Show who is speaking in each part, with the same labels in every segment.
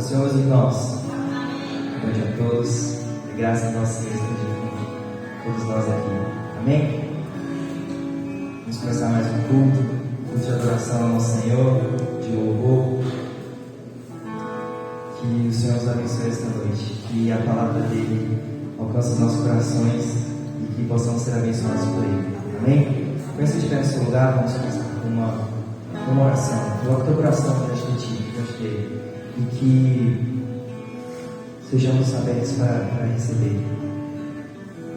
Speaker 1: Senhor, meus irmãos. Boa noite a todos. Que graça do nosso Senhor esteja com todos nós aqui. Amém? Vamos começar mais um culto de adoração ao nosso Senhor, de louvor. Que o Senhor nos abençoe esta noite. Que a palavra dele alcance os nossos corações e que possamos ser abençoados por ele. Amém? Quando você estiver no seu lugar, vamos começar com uma oração. Coloque o teu coração diante de ti, diante dele. E que sejamos abertos para receber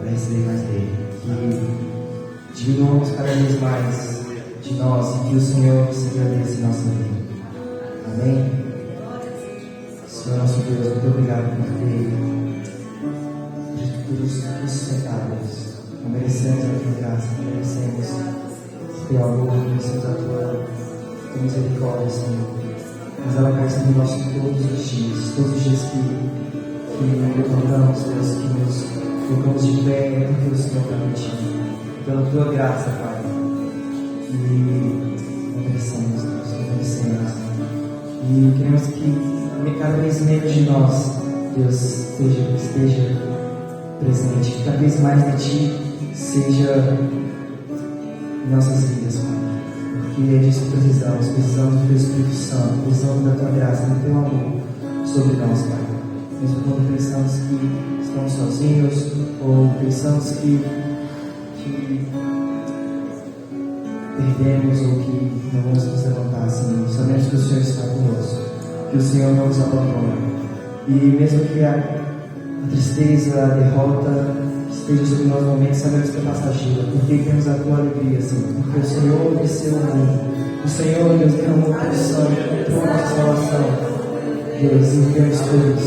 Speaker 1: mais dele. Que diminuamos cada vez mais de nós e que o Senhor se agradeça em nossa vida. Amém? Senhor nosso Deus, muito obrigado por ter sustentado, Deus. Não merecemos a tua graça, não merecemos o teu amor, não merecemos a tua misericórdia, Senhor. Mas ela cai sobre nós todos os dias que levantamos, Deus, que nos colocamos de pé, é porque o Senhor permitiu. Pela tua graça, Pai. E não merecemos, Deus, não merecemos. E queremos que cada vez menos de nós, Deus, esteja presente, que cada vez mais de Ti seja em nossas vidas, Pai. Porque é disso que precisamos do Teu Espírito Santo, precisamos da Tua graça, do Teu amor sobre nós, Pai. Mesmo quando pensamos que estamos sozinhos, ou pensamos que perdemos, ou que não vamos nos levantar, Senhor. Sabemos que o Senhor está conosco, que o Senhor não nos abandona. E mesmo que a tristeza, a derrota esteja sobre nós no momento, sabemos que é passageira, porque temos a tua alegria, Senhor. Porque o Senhor desceu o mundo, o Senhor, Deus, derramou o teu sangue, entrou na salvação. Deus, e vivemos todos.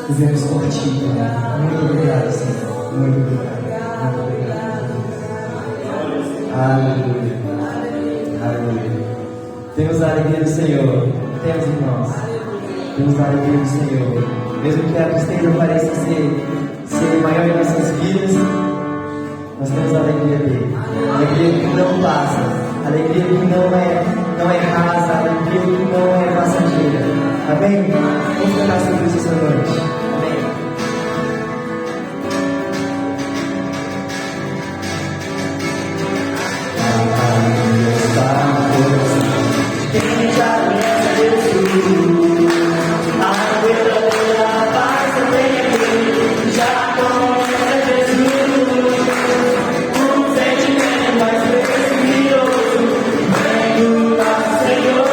Speaker 1: Vivemos por Ti, Pai. Muito obrigado, Senhor. Muito obrigado. Muito obrigado. Aleluia. Aleluia. Temos a alegria do Senhor. Temos, irmãos. Temos a alegria do Senhor. Mesmo que a tristeza pareça ser maior em nossas vidas, nós temos a alegria dele. A alegria que não passa. A alegria que não é rasa. A alegria que não é passageira. Amém? Vamos cantar sobre isso essa noite. Amém? A alegria está no coração. Quem já conhece Jesus, a verdadeira paz também aqui. Já conhece Jesus, um sentimento mais precioso. Vem do nosso Senhor.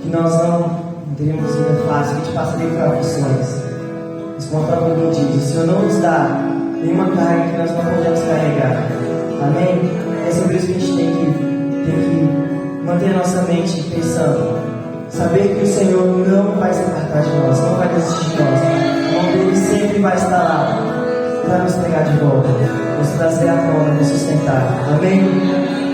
Speaker 1: Que nós não teríamos vida fácil, que a gente passaria por aflições. Mas como a própria Bíblia diz, o Senhor não nos dá nenhuma carga que nós não podemos carregar. Amém? É sobre isso que a gente tem que manter a nossa mente pensando. Saber que o Senhor não vai se apartar de nós, não vai desistir de nós. A mão dele sempre vai estar lá para nos pegar de volta, nos trazer à tona, nos sustentar. Amém?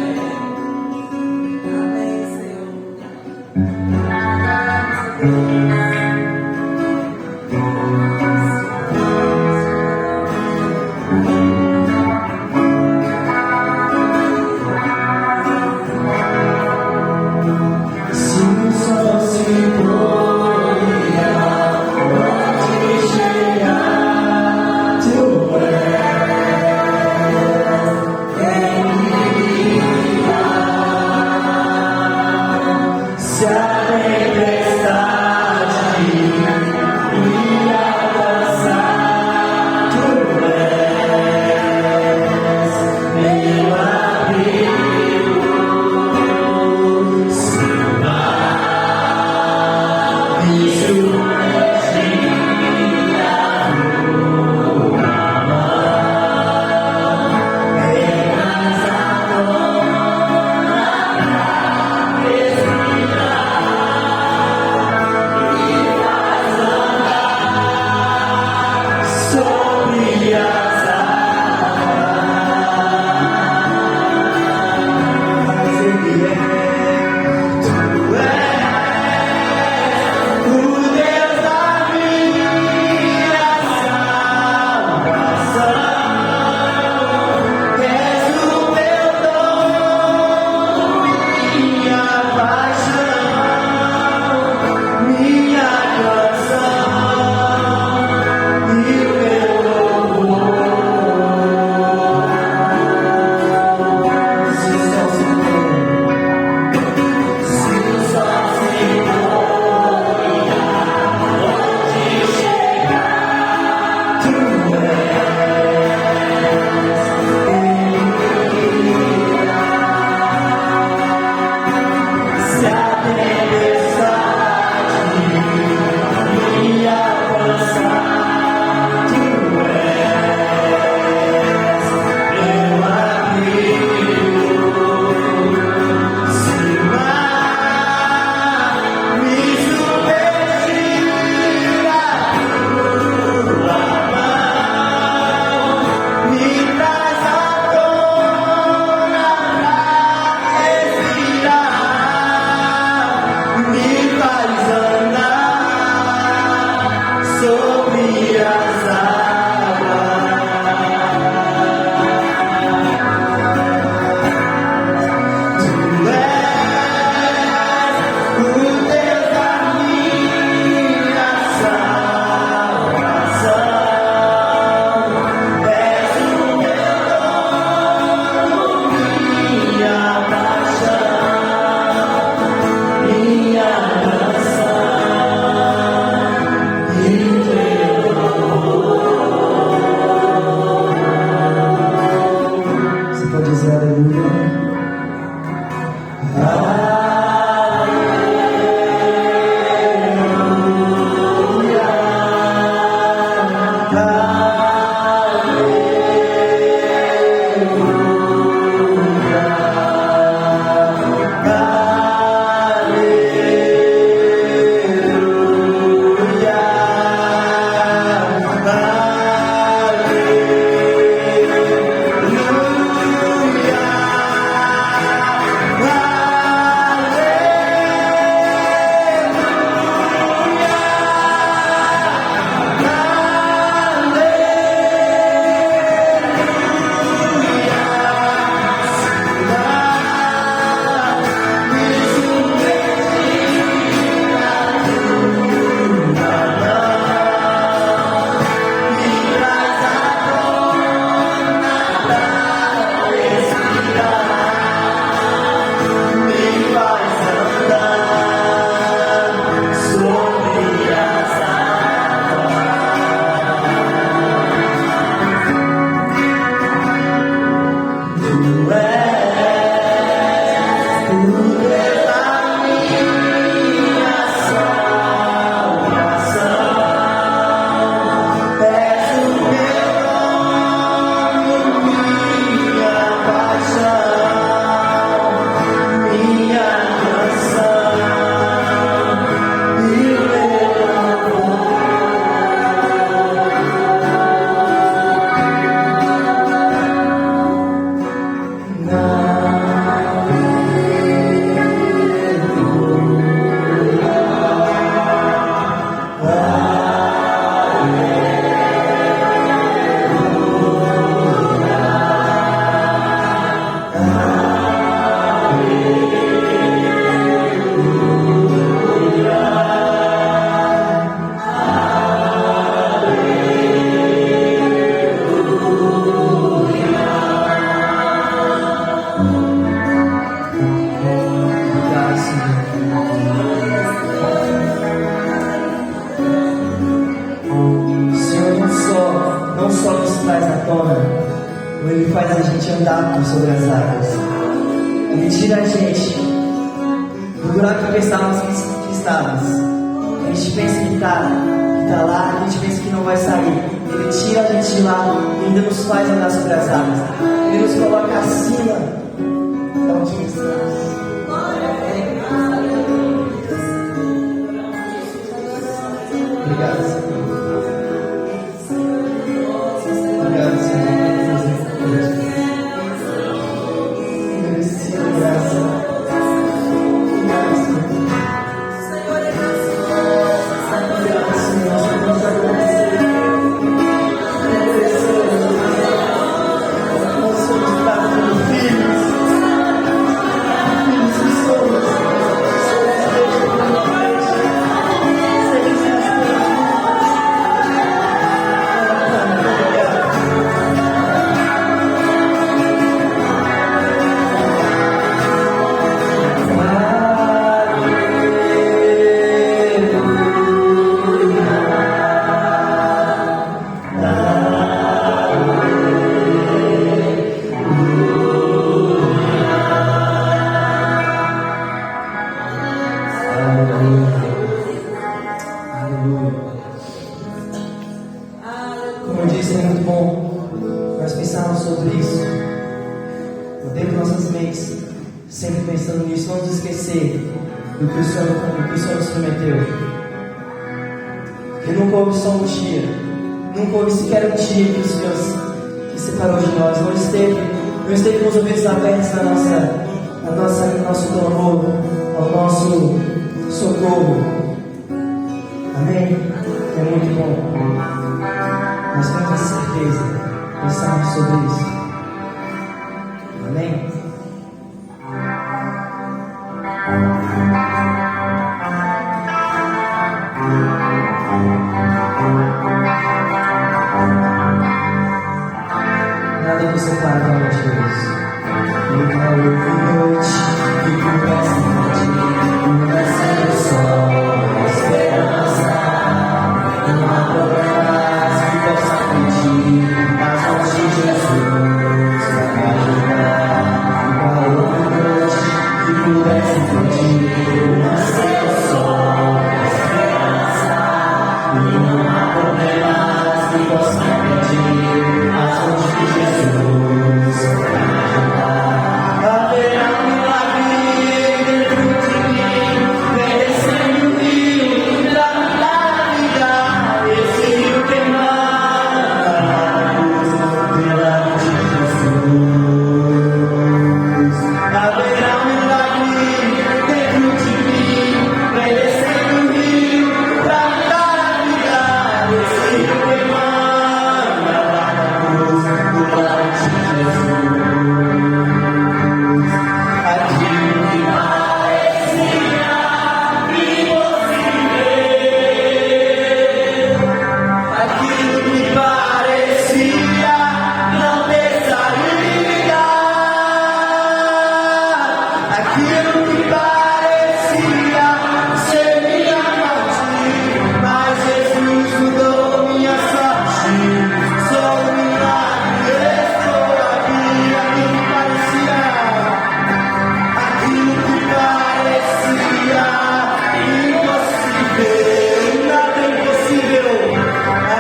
Speaker 1: gente andar sobre as águas. Ele tira a gente do buraco que pensávamos que estávamos. A gente pensa que tá lá, a gente pensa que não vai sair. Ele tira a gente de lá e ainda nos faz andar sobre as águas. Ele nos coloca acima da onde estamos. Obrigado, Senhor. Obrigado, Senhor. Merecia graça. Obrigado, Senhor. Obrigado, Senhor. Nós queremos agradecer. Nós somos dados como filhos. Filhos que somos. Como eu disse, é muito bom nós pensarmos sobre isso, dentro de nossas mentes, sempre pensando nisso, não nos esquecer do que o Senhor nos prometeu. Porque nunca houve só um dia, nunca houve sequer um dia que o Senhor que separou de nós, não esteve com os ouvidos abertos ao nosso clamor, ao nosso socorro. Amém? É muito bom. Nós temos certeza, pensarmos sobre isso. Amém? Nada nos separa da noite de Deus. Nunca houve noite que pudesse impedir o nascer do sol, a esperança. Não há problemas que possam impedir as mãos de Jesus para me ajudar. Nunca houve noite que pudesse impedir o nascer do sol, a esperança. Não há problemas que possam impedir as mãos de Jesus para me ajudar. Haverá um milagre dentro de mim, merecendo o rio da vida. Esse rio que emana pela luz de Jesus. Haverá um milagre dentro de mim, merecendo o rio da vida. Esse rio que emana pela luz de Jesus. Aquilo que parecia impossível, aquilo que parecia não ter saída, aquilo que parecia ser minha morte, mas Jesus mudou minha sorte. Sou um milagre, estou aqui. Aquilo que parecia impossível, nada é impossível.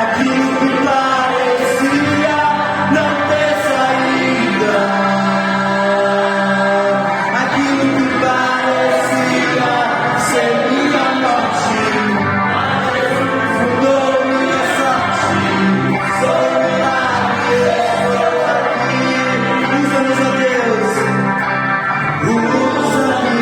Speaker 1: Aquilo que parecia não ter saída, aquilo que parecia ser minha morte, mudou minha sorte. Sou um milagre, estou aqui. Usa-nos, ó Deus, usa-me.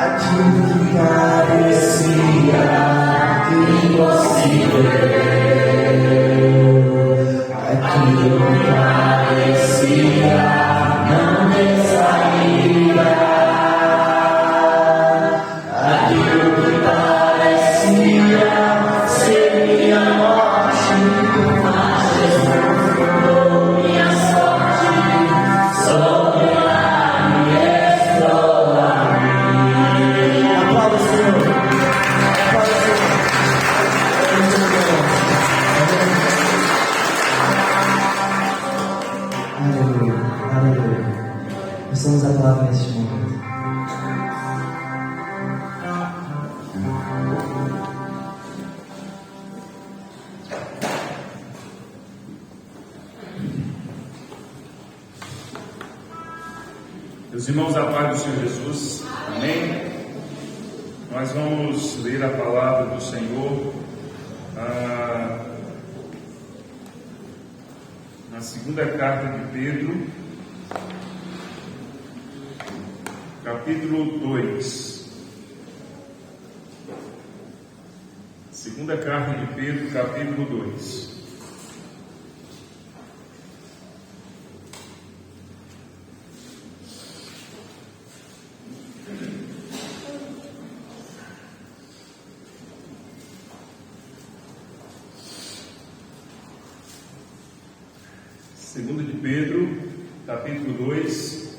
Speaker 1: Aquilo que parecia impossível, aquilo que parecia não ter saída, aquilo que parecia
Speaker 2: Meus irmãos, a paz do Senhor Jesus, amém? Nós vamos ler a palavra do Senhor na segunda carta de Pedro, capítulo 2. Segunda carta de Pedro, capítulo 2. Segunda de Pedro, capítulo 2,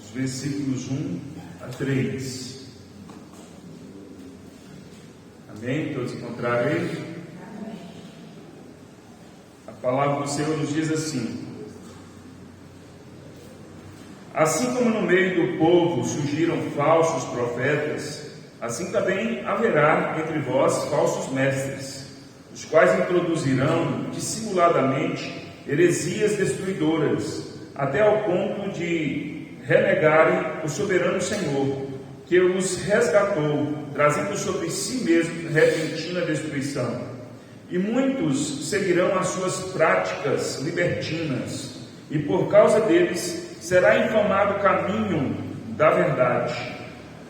Speaker 2: os versículos 1 a 3. Amém? Todos encontraram aí? Amém. A palavra do Senhor nos diz assim: assim como no meio do povo surgiram falsos profetas, assim também haverá entre vós falsos mestres, os quais introduzirão dissimuladamente heresias destruidoras, até ao ponto de renegarem o soberano Senhor, que os resgatou, trazendo sobre si mesmo repentina destruição. E muitos seguirão as suas práticas libertinas, e por causa deles será infamado o caminho da verdade.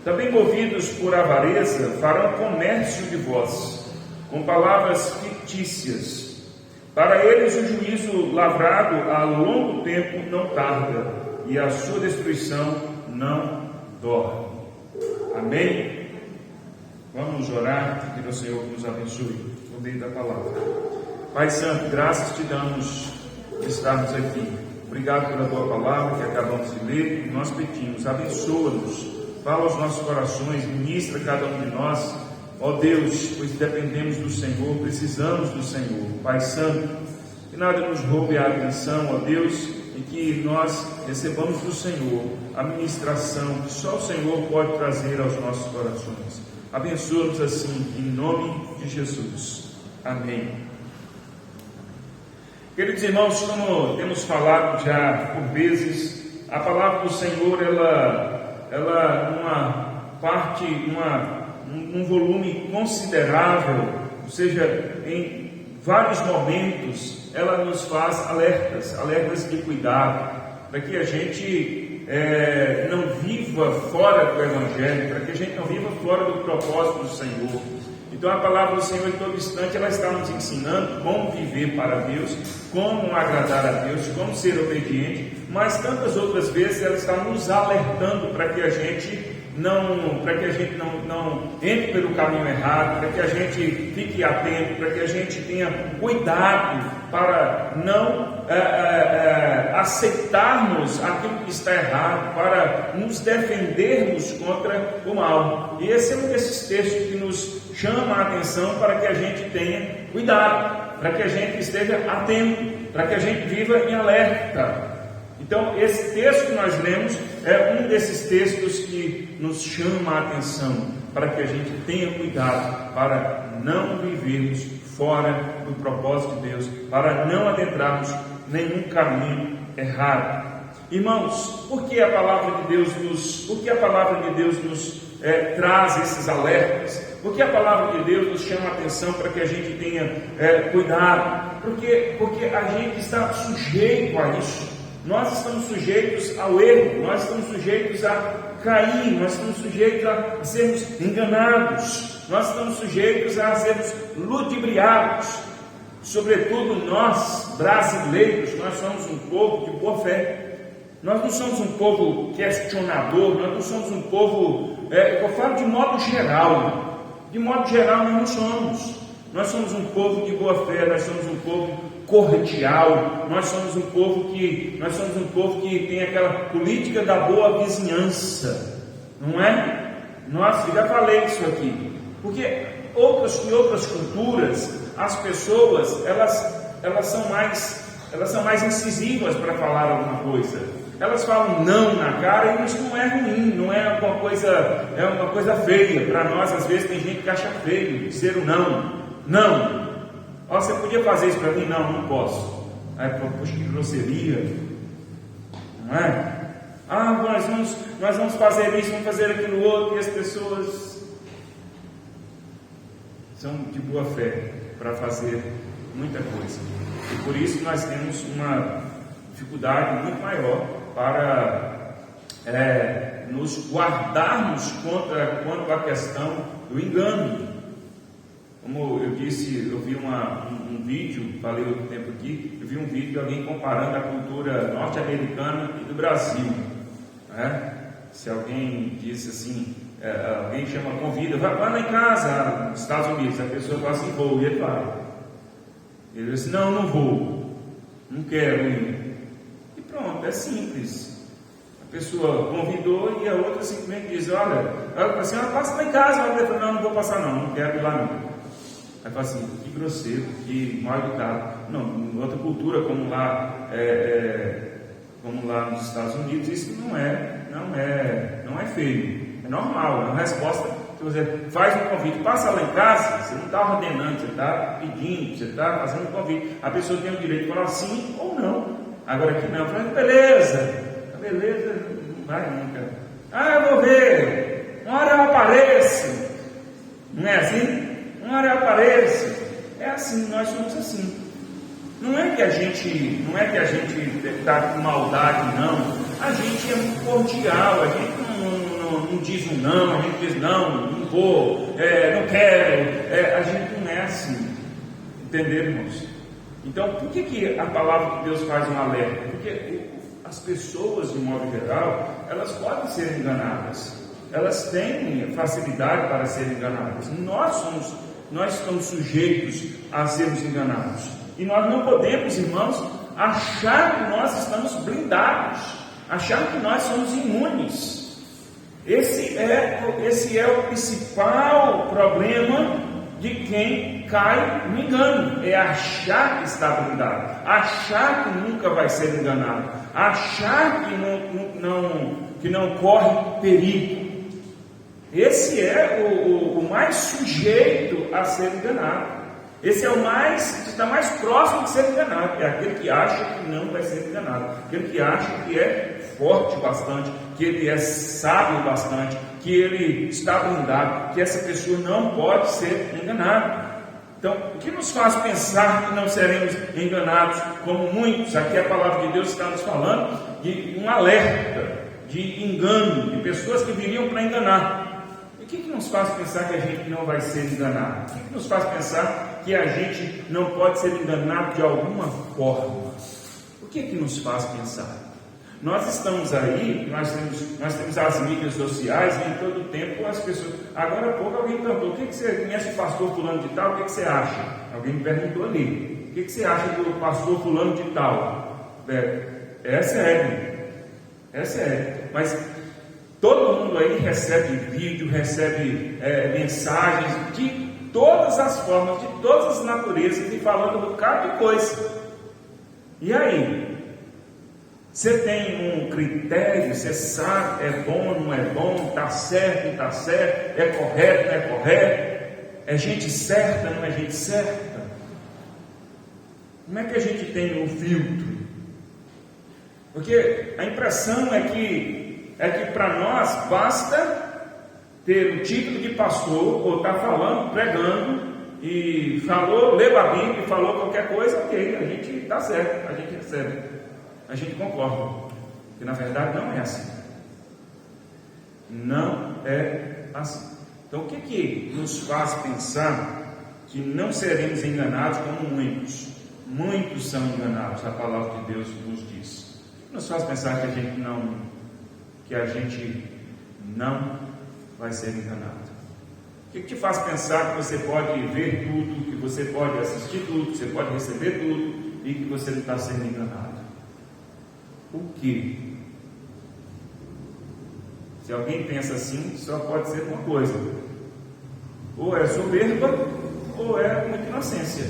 Speaker 2: Também movidos por avareza, farão comércio de vós, com palavras fictícias. Para eles o juízo lavrado a longo tempo não tarda, e a sua destruição não dorme. Amém? Vamos orar, pedir ao Senhor que nos abençoe no meio da palavra. Pai Santo, graças te damos de estarmos aqui. Obrigado pela tua palavra que acabamos de ler, e nós pedimos, abençoa-nos, fala aos nossos corações, ministra cada um de nós. Ó Deus, pois dependemos do Senhor, precisamos do Senhor. Pai Santo, que nada nos roube a atenção, ó Deus, e que nós recebamos do Senhor a ministração que só o Senhor pode trazer aos nossos corações. Abençoa-nos assim, em nome de Jesus. Amém. Queridos irmãos, como temos falado já por vezes, a palavra do Senhor, ela numa parte, um volume considerável, ou seja, em vários momentos, ela nos faz alertas de cuidado, para que a gente não viva fora do Evangelho, para que a gente não viva fora do propósito do Senhor. Então a palavra do Senhor, em todo instante, ela está nos ensinando como viver para Deus, como agradar a Deus, como ser obediente, mas tantas outras vezes ela está nos alertando para que a gente não entre pelo caminho errado, para que a gente fique atento, para que a gente tenha cuidado para não aceitarmos aquilo que está errado, para nos defendermos contra o mal. E esse é um desses textos que nos chama a atenção para que a gente tenha cuidado, para que a gente esteja atento, para que a gente viva em alerta. Então, esse texto que nós lemos é um desses textos que nos chama a atenção para que a gente tenha cuidado para não vivermos fora do propósito de Deus, para não adentrarmos nenhum caminho errado. Irmãos, por que a palavra de Deus nos traz esses alertas? Por que a palavra de Deus nos chama a atenção para que a gente tenha cuidado? Porque a gente está sujeito a isso. Nós estamos sujeitos ao erro, nós estamos sujeitos a cair, nós estamos sujeitos a sermos enganados, nós estamos sujeitos a sermos ludibriados. Sobretudo nós, brasileiros, nós somos um povo de boa fé. Nós não somos um povo questionador, nós não somos um povo, eu falo de modo geral nós não somos. Nós somos um povo de boa fé, nós somos um povo cordial, nós somos um povo que tem aquela política da boa vizinhança, não é? Eu já falei isso aqui, porque em outras culturas as pessoas elas são mais incisivas para falar alguma coisa. Elas falam não na cara, e isso não é ruim, não é uma coisa feia. Para nós, às vezes, tem gente que acha feio dizer o não. Ó, você podia fazer isso para mim? Não posso. Aí, poxa, que grosseria. não é? Nós vamos fazer isso, vamos fazer aquilo outro, e as pessoas são de boa fé para fazer muita coisa. E por isso nós temos uma dificuldade muito maior para nos guardarmos quanto à questão do engano. Como eu disse, eu vi um vídeo, falei outro tempo aqui, eu vi um vídeo de alguém comparando a cultura norte-americana e do Brasil. Né? Se alguém disse assim, alguém convida, vai lá em casa, nos Estados Unidos, a pessoa fala assim, vou, e ele vai. Ele diz assim, não vou, não quero ir. E pronto, é simples. A pessoa convidou e a outra simplesmente diz, olha, ela fala assim, passa lá em casa. Ela fala, não vou passar não quero ir lá não. Aí fala assim, que grosseiro, que mal educado. Não, em outra cultura, como lá nos Estados Unidos, isso não é feio, é normal, é uma resposta. Se você faz um convite, passa lá em casa, você não está ordenando, você está pedindo, você está fazendo um convite. A pessoa tem o direito de falar sim ou não. Agora aqui não, fala, beleza, não vai nunca. Eu vou ver, uma hora eu apareço. Não é assim? Uma hora eu apareço. É assim, nós somos assim. Não é que a gente está com maldade, não. A gente é muito cordial, a gente não diz um não, a gente diz não vou, não quero. A gente não é assim. Entenderam, irmãos? Então, por que a palavra de Deus faz um alerta? Porque as pessoas, de modo geral, elas podem ser enganadas. Elas têm facilidade para serem enganadas. Nós estamos sujeitos a sermos enganados. E nós não podemos, irmãos, achar que nós estamos blindados, achar que nós somos imunes. Esse é o principal problema de quem cai no engano, é achar que está blindado, achar que nunca vai ser enganado, achar que não corre perigo. Esse é o mais sujeito a ser enganado. Esse é o que está mais próximo de ser enganado. É aquele que acha que não vai ser enganado, aquele que acha que é forte bastante, que ele é sábio bastante, que ele está blindado, que essa pessoa não pode ser enganada. Então, o que nos faz pensar que não seremos enganados como muitos? Aqui a palavra de Deus está nos falando de um alerta de engano, de pessoas que viriam para enganar. E o que nos faz pensar que a gente não vai ser enganado? O que nos faz pensar que a gente não pode ser enganado de alguma forma? O que nos faz pensar? Nós estamos aí, nós temos as mídias sociais e em todo o tempo as pessoas. Agora há pouco alguém perguntou: o que você conhece o pastor fulano de tal? O que você acha? Alguém me perguntou ali: o que você acha do pastor fulano de tal? É sério, mas todo mundo aí recebe vídeo, recebe mensagens de todas as formas, de todas as naturezas, e falando um bocado de coisa. E aí? Você tem um critério, você sabe, é bom, não é bom, está certo, não está certo, é correto, não é correto, é gente certa, não é gente certa? Como é que a gente tem um filtro? Porque a impressão é que para nós basta ter o título de pastor, ou estar falando, pregando, e falou, leu a Bíblia e falou qualquer coisa, ok, a gente está certo, a gente recebe. A gente concorda, que na verdade não é assim. Não é assim. Então o que nos faz pensar que não seremos enganados como muitos? Muitos são enganados, a palavra de Deus nos diz. O que nos faz pensar que a gente não vai ser enganado? O que te faz pensar que você pode ver tudo, que você pode assistir tudo, que você pode receber tudo e que você não está sendo enganado? O que? Se alguém pensa assim, só pode ser uma coisa: ou é soberba, ou é uma inocência.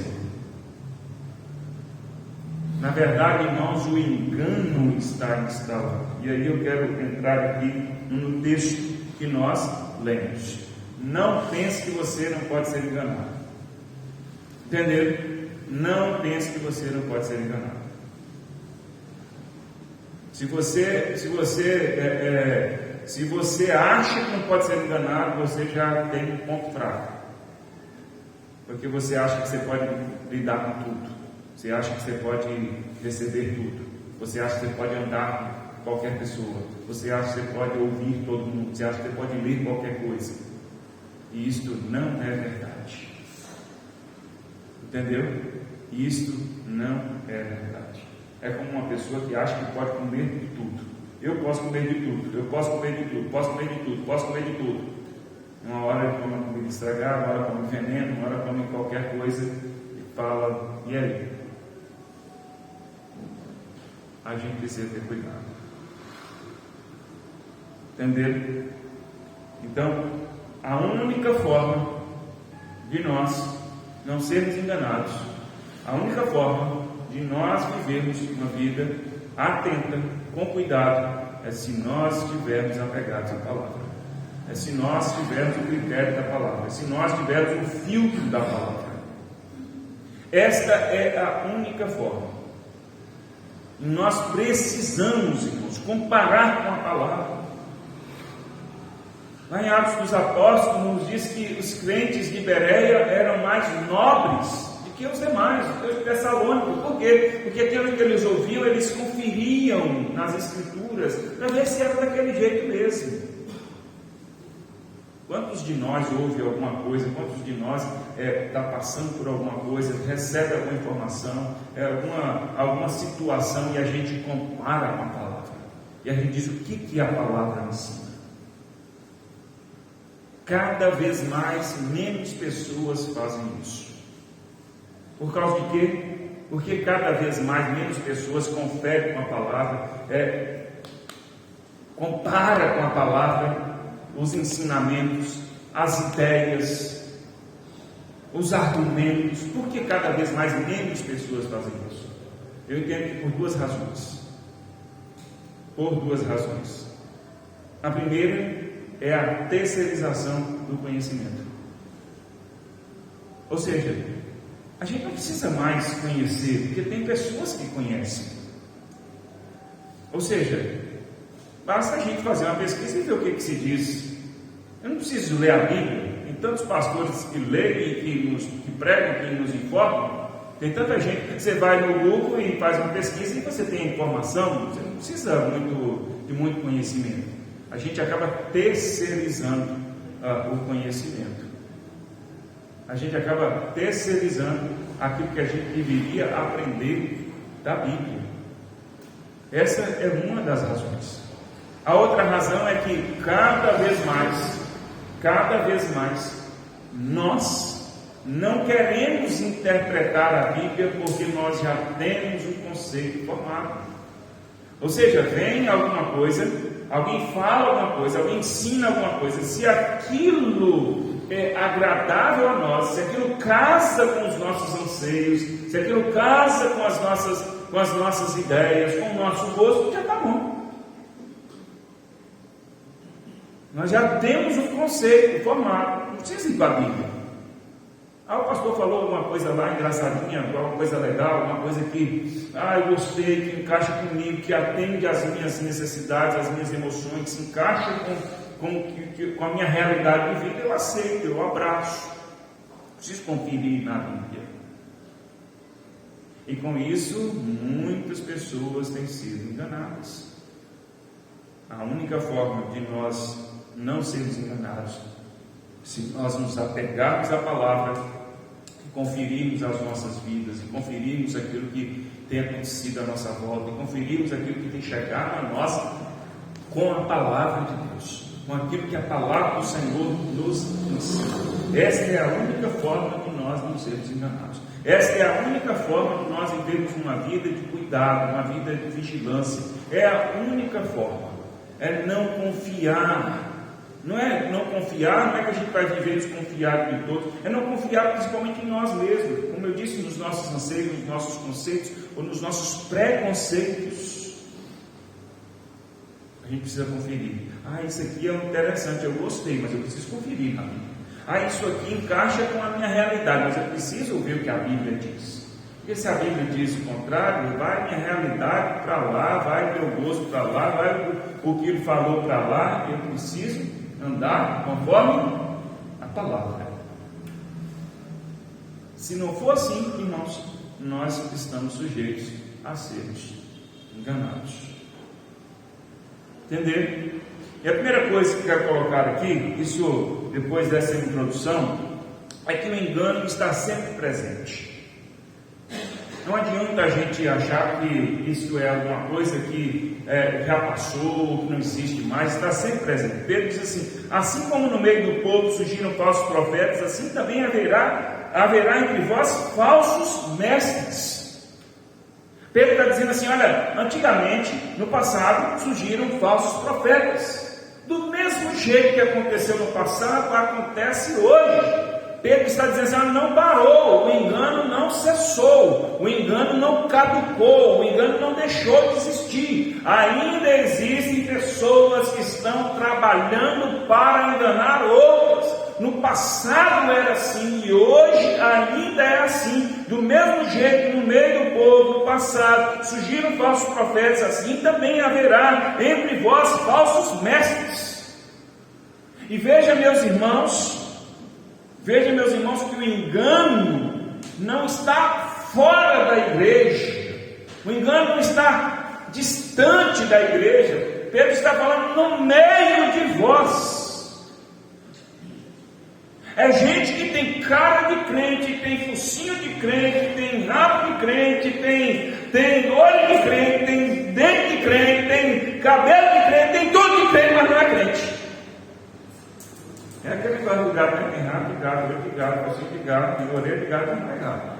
Speaker 2: Na verdade, irmãos, o engano está instalado. E aí eu quero entrar aqui no texto que nós lemos. Não pense que você não pode ser enganado. Entenderam? Não pense que você não pode ser enganado. Se você acha que não pode ser enganado, você já tem um ponto fraco. Porque você acha que você pode lidar com tudo. Você acha que você pode receber tudo. Você acha que você pode andar com qualquer pessoa. Você acha que você pode ouvir todo mundo. Você acha que você pode ler qualquer coisa. E isto não é verdade. Entendeu? Isto não é verdade. É como uma pessoa que acha que pode comer de tudo. Eu posso comer de tudo. Eu posso comer de tudo. Posso comer de tudo. Posso comer de tudo. Uma hora ele come comida estragada, uma hora come veneno, uma hora come qualquer coisa e fala, e aí? A gente precisa ter cuidado. Entenderam? Então, a única forma de nós não sermos enganados, a única forma de nós vivermos uma vida atenta, com cuidado, é se nós estivermos apegados à palavra. É se nós tivermos o critério da palavra, é se nós tivermos o filtro da palavra. Esta é a única forma. E nós precisamos, irmãos, comparar com a palavra. Lá em Atos dos Apóstolos nos diz que os crentes de Bereia eram mais nobres do que os demais, os tessalônicos. Por quê? Porque aquilo que eles ouviam, eles conferiam nas Escrituras para ver se era daquele jeito mesmo. Quantos de nós ouve alguma coisa, quantos de nós está passando por alguma coisa, recebe alguma informação, alguma situação e a gente compara com a palavra. E a gente diz o que a palavra ensina. Cada vez mais, menos pessoas fazem isso. Por causa de quê? Porque cada vez mais, menos pessoas conferem com a palavra, compara com a palavra os ensinamentos, as ideias, os argumentos. Por que cada vez mais menos pessoas fazem isso? Eu entendo que por duas razões. Por duas razões. A primeira é a terceirização do conhecimento. Ou seja, a gente não precisa mais conhecer, porque tem pessoas que conhecem. Ou seja, basta a gente fazer uma pesquisa e ver o que se diz. Eu não preciso ler a Bíblia. Tem tantos pastores que leem, que pregam, que nos informam. Tem tanta gente que você vai no Google e faz uma pesquisa e você tem informação. Você não precisa de muito conhecimento. A gente acaba terceirizando o conhecimento. A gente acaba terceirizando aquilo que a gente deveria aprender da Bíblia. Essa é uma das razões. A outra razão é que cada vez mais, nós não queremos interpretar a Bíblia porque nós já temos um conceito formado. Ou seja, vem alguma coisa, alguém fala alguma coisa, alguém ensina alguma coisa, se aquilo é agradável a nós, se aquilo casa com os nossos anseios, se aquilo casa com as nossas ideias, com o nosso gosto, já está bom. Nós já temos o conceito formado, não precisa ir para a Bíblia. O pastor falou alguma coisa lá engraçadinha, alguma coisa legal, alguma coisa que eu gostei, que encaixa comigo, que atende às minhas necessidades, às minhas emoções, que se encaixa com a minha realidade de vida, eu aceito, eu abraço. Não preciso conferir na Bíblia. E com isso, muitas pessoas têm sido enganadas. A única forma de nós não sermos enganados, se nós nos apegarmos à palavra, e conferirmos as nossas vidas, e conferirmos aquilo que tem acontecido à nossa volta, e conferirmos aquilo que tem chegado a nós com a palavra de Deus, com aquilo que a palavra do Senhor nos ensina. Esta é a única forma de nós não sermos enganados. Esta é a única forma de nós vivermos uma vida de cuidado, uma vida de vigilância. É a única forma. É não confiar. Não é não confiar, não é que a gente vai viver desconfiado de todos, é não confiar principalmente em nós mesmos, como eu disse, nos nossos anseios, nos nossos conceitos, ou nos nossos preconceitos. A gente precisa conferir. Isso aqui é interessante, eu gostei, mas eu preciso conferir na Bíblia. Isso aqui encaixa com a minha realidade, mas eu preciso ouvir o que a Bíblia diz. Porque se a Bíblia diz o contrário, vai minha realidade para lá, vai meu gosto para lá, vai o que ele falou para lá. Eu preciso andar conforme a palavra. Se não for assim, irmãos, nós estamos sujeitos a sermos enganados. Entender? E a primeira coisa que eu quero colocar aqui, isso depois dessa introdução, é que o engano está sempre presente. Não adianta a gente achar que isso é alguma coisa que já passou, que não existe mais, está sempre presente. Pedro diz assim como no meio do povo surgiram falsos profetas, assim também haverá entre vós falsos mestres. Pedro está dizendo assim, olha, antigamente, no passado, surgiram falsos profetas. Do mesmo jeito que aconteceu no passado, acontece hoje. Pedro está dizendo assim, não parou, o engano não cessou, o engano não caducou, o engano não deixou de existir. Ainda existem pessoas que estão trabalhando para enganar outras. No passado era assim e hoje ainda é assim. Do mesmo jeito que no meio do povo, no passado, surgiram falsos profetas, assim também haverá entre vós falsos mestres. E veja, meus irmãos, que o engano não está fora da igreja, o engano não está distante da igreja. Pedro está falando no meio de vós. É gente que tem cara de crente, tem focinho de crente, tem rabo de crente, tem olho de crente, tem dente de crente, tem cabelo de crente, tem tudo de crente, mas não é crente. É aquele negócio do gato, né? Tem rabo de gato, olho de gato, focinho de gato, tem orelha de gato, não é gato.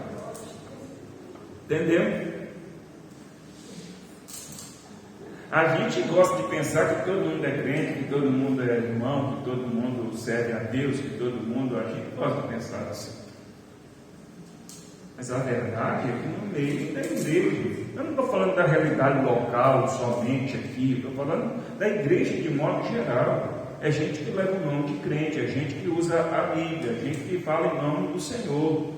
Speaker 2: Entendeu? A gente gosta de pensar que todo mundo é crente, que todo mundo é irmão, que todo mundo serve a Deus, que todo mundo, a gente gosta de pensar assim. Mas a verdade é que no meio da igreja, eu não estou falando da realidade local somente aqui, eu estou falando da igreja de modo geral. É gente que leva o nome de crente, é gente que usa a Bíblia, é gente que fala em nome do Senhor.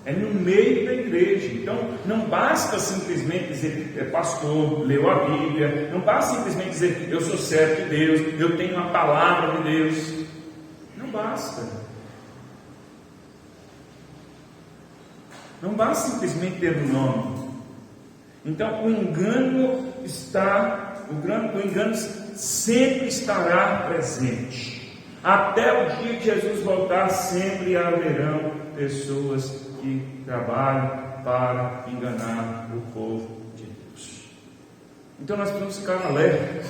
Speaker 2: É no meio da igreja. Então não basta simplesmente dizer pastor, leu a Bíblia, não basta simplesmente dizer eu sou servo de Deus, eu tenho a palavra de Deus. Não basta. Não basta simplesmente ter o nome. Então o engano sempre estará presente. Até o dia que Jesus voltar, sempre haverão pessoas que trabalham para enganar o povo de Deus. Então nós precisamos ficar alertas,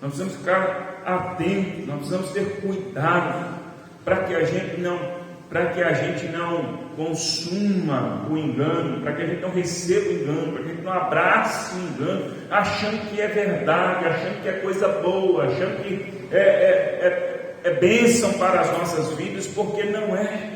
Speaker 2: nós precisamos ficar atentos, nós precisamos ter cuidado para que a gente não consuma o engano, para que a gente não receba o engano, para que a gente não abrace o engano, achando que é verdade, achando que é coisa boa, achando que é bênção para as nossas vidas, porque não é.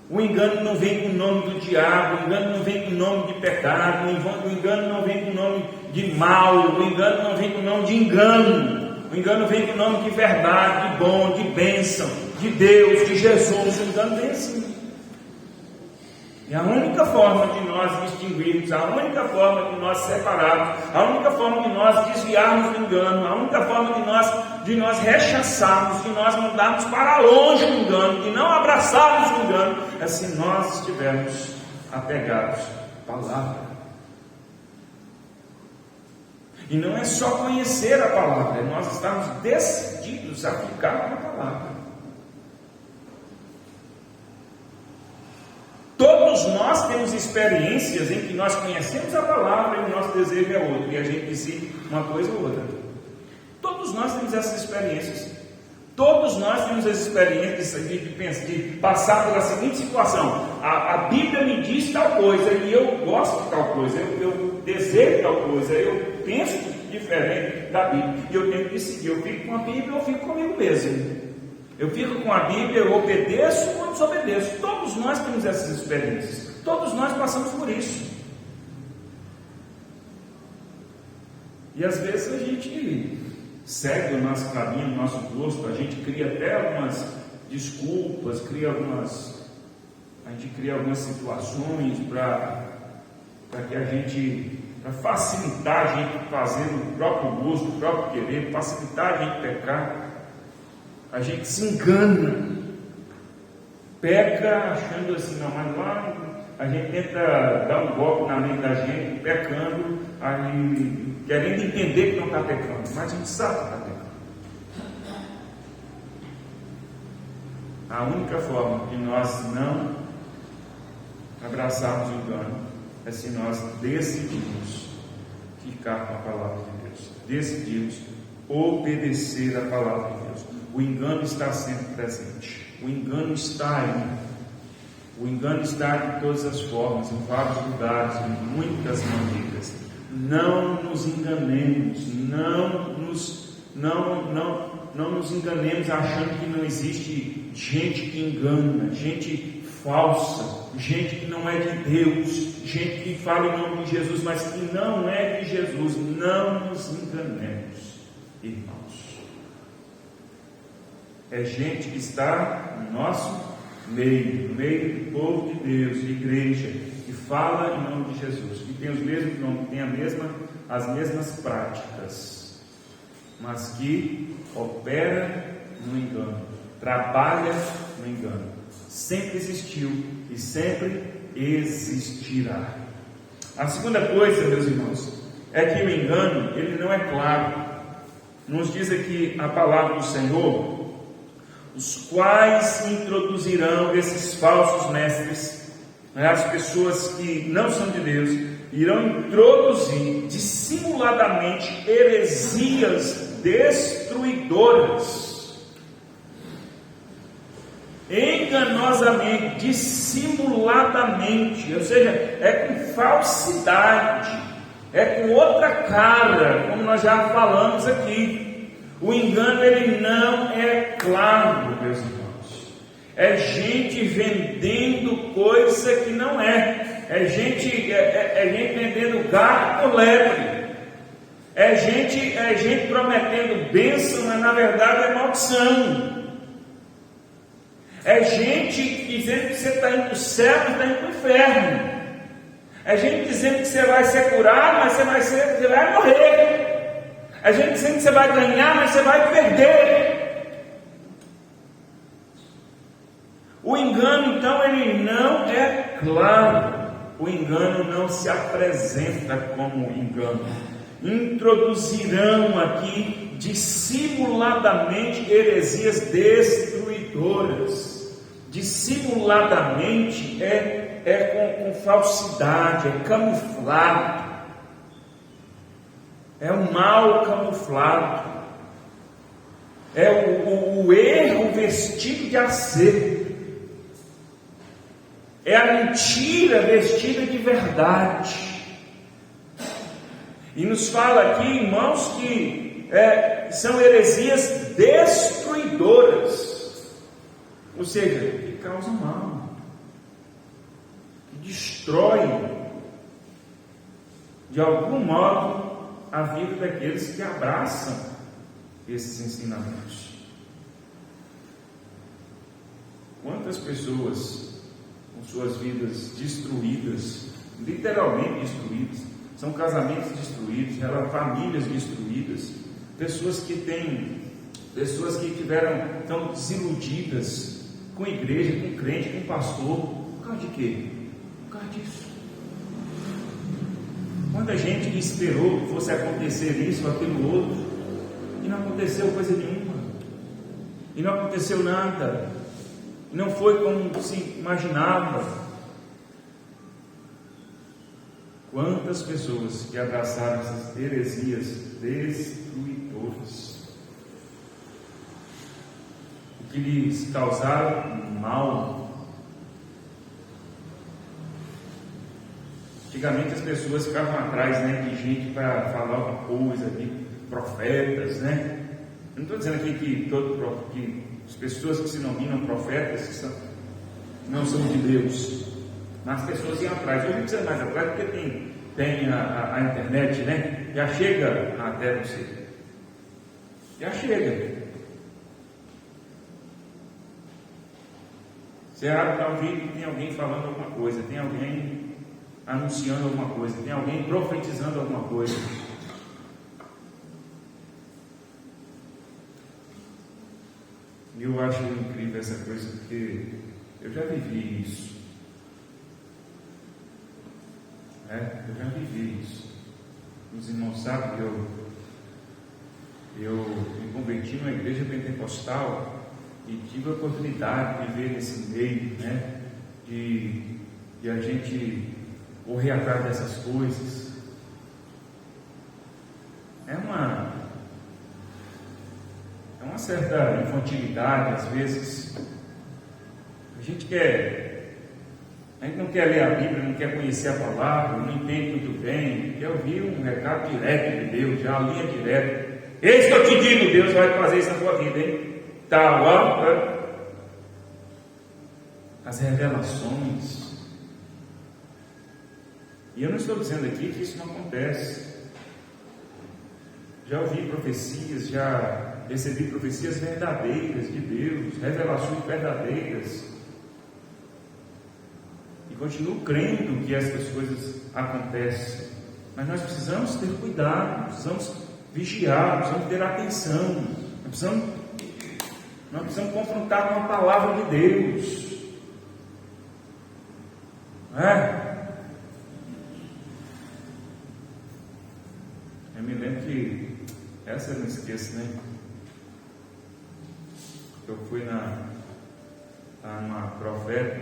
Speaker 2: O engano não vem com o nome do diabo, o engano não vem com o nome de pecado, o engano não vem com o nome de mal, o engano não vem com o nome de engano, o engano vem com o nome de verdade, de bom, de bênção, de Deus, de Jesus. O engano vem assim. E a única forma de nós distinguirmos, a única forma de nós separarmos, a única forma de nós desviarmos do engano, a única forma de nós rechaçarmos, de nós mandarmos para longe do engano, de não abraçarmos o engano, é se nós estivermos apegados à palavra. E não é só conhecer a palavra, é nós estarmos decididos a ficar com a palavra. Todos nós temos experiências em que nós conhecemos a palavra e o nosso desejo é outro, e a gente decide uma coisa ou outra. Todos nós temos essas experiências. Todos nós temos as experiências de passar pela seguinte situação: a Bíblia me diz tal coisa e eu gosto de tal coisa, eu desejo tal coisa, eu penso diferente da Bíblia e eu tenho que decidir. Eu fico com a Bíblia ou eu fico comigo mesmo. Eu fico com a Bíblia, eu obedeço ou desobedeço. Todos nós temos essas experiências. Todos nós passamos por isso. E às vezes a gente segue o nosso caminho, o nosso gosto, a gente cria até algumas desculpas, cria algumas a gente cria algumas situações para que a gente, para facilitar a gente fazer o próprio gosto, o próprio querer, facilitar a gente pecar, a gente se engana, peca achando assim, não, mas lá a gente tenta dar um golpe na mente da gente, pecando, aí, querendo entender que não está pecando, mas a gente sabe que está pecando. A única forma de nós não abraçarmos o engano é se nós decidimos ficar com a palavra de Deus, decidimos obedecer a palavra de Deus. O engano está sempre presente, o engano está aí, o engano está de todas as formas, em vários lugares, em muitas maneiras. Não nos enganemos, não nos enganemos achando que não existe gente que engana, gente falsa, gente que não é de Deus, gente que fala em nome de Jesus, mas que não é de Jesus. Não nos enganemos, irmãos. É gente que está no nosso meio, no meio do povo de Deus, de igreja, que fala em nome de Jesus, que tem os mesmos nomes, tem as mesmas práticas, mas que opera no engano, trabalha no engano. Sempre existiu e sempre existirá. A segunda coisa, meus irmãos, é que o engano, ele não é claro. Nos diz aqui a palavra do Senhor, os quais introduzirão esses falsos mestres, as pessoas que não são de Deus, irão introduzir dissimuladamente heresias destruidoras, enganosamente, dissimuladamente, ou seja, é com falsidade, é com outra cara, como nós já falamos aqui. O engano, ele não é claro, meus irmãos. É gente vendendo coisa que não é. É gente vendendo gato por lebre. É gente prometendo bênção, mas na verdade é maldição. É gente dizendo que você está indo para o céu e está indo para o inferno. É gente dizendo que você vai ser curado, mas você vai morrer. É gente dizendo que você vai ganhar, mas você vai perder. O engano, então, ele não é claro. O engano não se apresenta como engano. Introduzirão aqui dissimuladamente heresias destruidoras. Dissimuladamente com falsidade, é camuflado. É o mal camuflado, é o erro vestido de acerto, é a mentira vestida de verdade. E nos fala aqui, irmãos, que são heresias destruidoras, ou seja, que causam mal, que destroem de algum modo a vida daqueles que abraçam esses ensinamentos. Quantas pessoas com suas vidas destruídas, literalmente destruídas, são casamentos destruídos, famílias destruídas, pessoas que estão desiludidas com a igreja, com o crente, com o pastor, por causa de quê? Por causa disso. Quanta gente que esperou que fosse acontecer isso, aquilo outro, e não aconteceu coisa nenhuma, e não aconteceu nada, e não foi como se imaginava. Quantas pessoas que abraçaram essas heresias destruidoras, o que lhes causaram mal. Antigamente as pessoas ficavam atrás, de gente para falar uma coisa, de profetas, Eu não estou dizendo aqui que as pessoas que se nominam profetas não são de Deus, mas as pessoas iam atrás. Hoje não precisa mais atrás porque tem a internet, Já chega até você. Já chega. Você abre para ouvir e tem alguém falando alguma coisa, tem alguém anunciando alguma coisa, tem alguém profetizando alguma coisa. E eu acho incrível essa coisa, porque eu já vivi isso. Eu já vivi isso. Os irmãos sabem que eu me converti numa igreja pentecostal e tive a oportunidade de ver nesse meio, de a gente correr atrás dessas coisas. É uma certa infantilidade, às vezes. A gente não quer ler a Bíblia, não quer conhecer a palavra, não entende muito bem, quer ouvir um recado direto de Deus, já a linha direta. Eis que eu te digo, Deus vai fazer isso na tua vida, hein? As revelações. E eu não estou dizendo aqui que isso não acontece. Já ouvi profecias, já recebi profecias verdadeiras de Deus, revelações verdadeiras. E continuo crendo que essas coisas acontecem. Mas nós precisamos ter cuidado, precisamos vigiar, precisamos ter atenção. Nós precisamos confrontar com a palavra de Deus. Eu me lembro que essa eu não esqueço, Eu fui numa profeta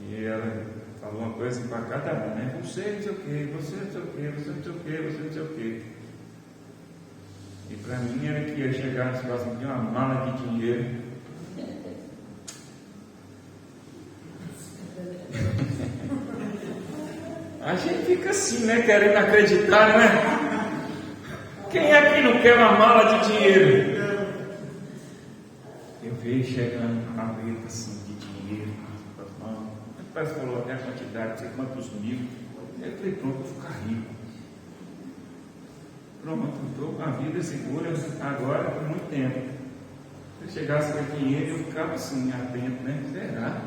Speaker 2: e ela falou uma coisa para cada um, Você não sei o que, você não sei o que, você não sei o que, você não sei o que. E para mim era que ia chegar nesse próximo dia uma mala de dinheiro. A gente fica assim, querendo acreditar, Quem é que não quer uma mala de dinheiro? Eu vejo chegando uma maleta assim de dinheiro, parece que falou até a quantidade, não sei quantos mil. Eu falei, pronto, vou ficar rico. Pronto, estou com a vida segura agora por muito tempo. Se eu chegasse com dinheiro, eu ficava assim, atento, Será?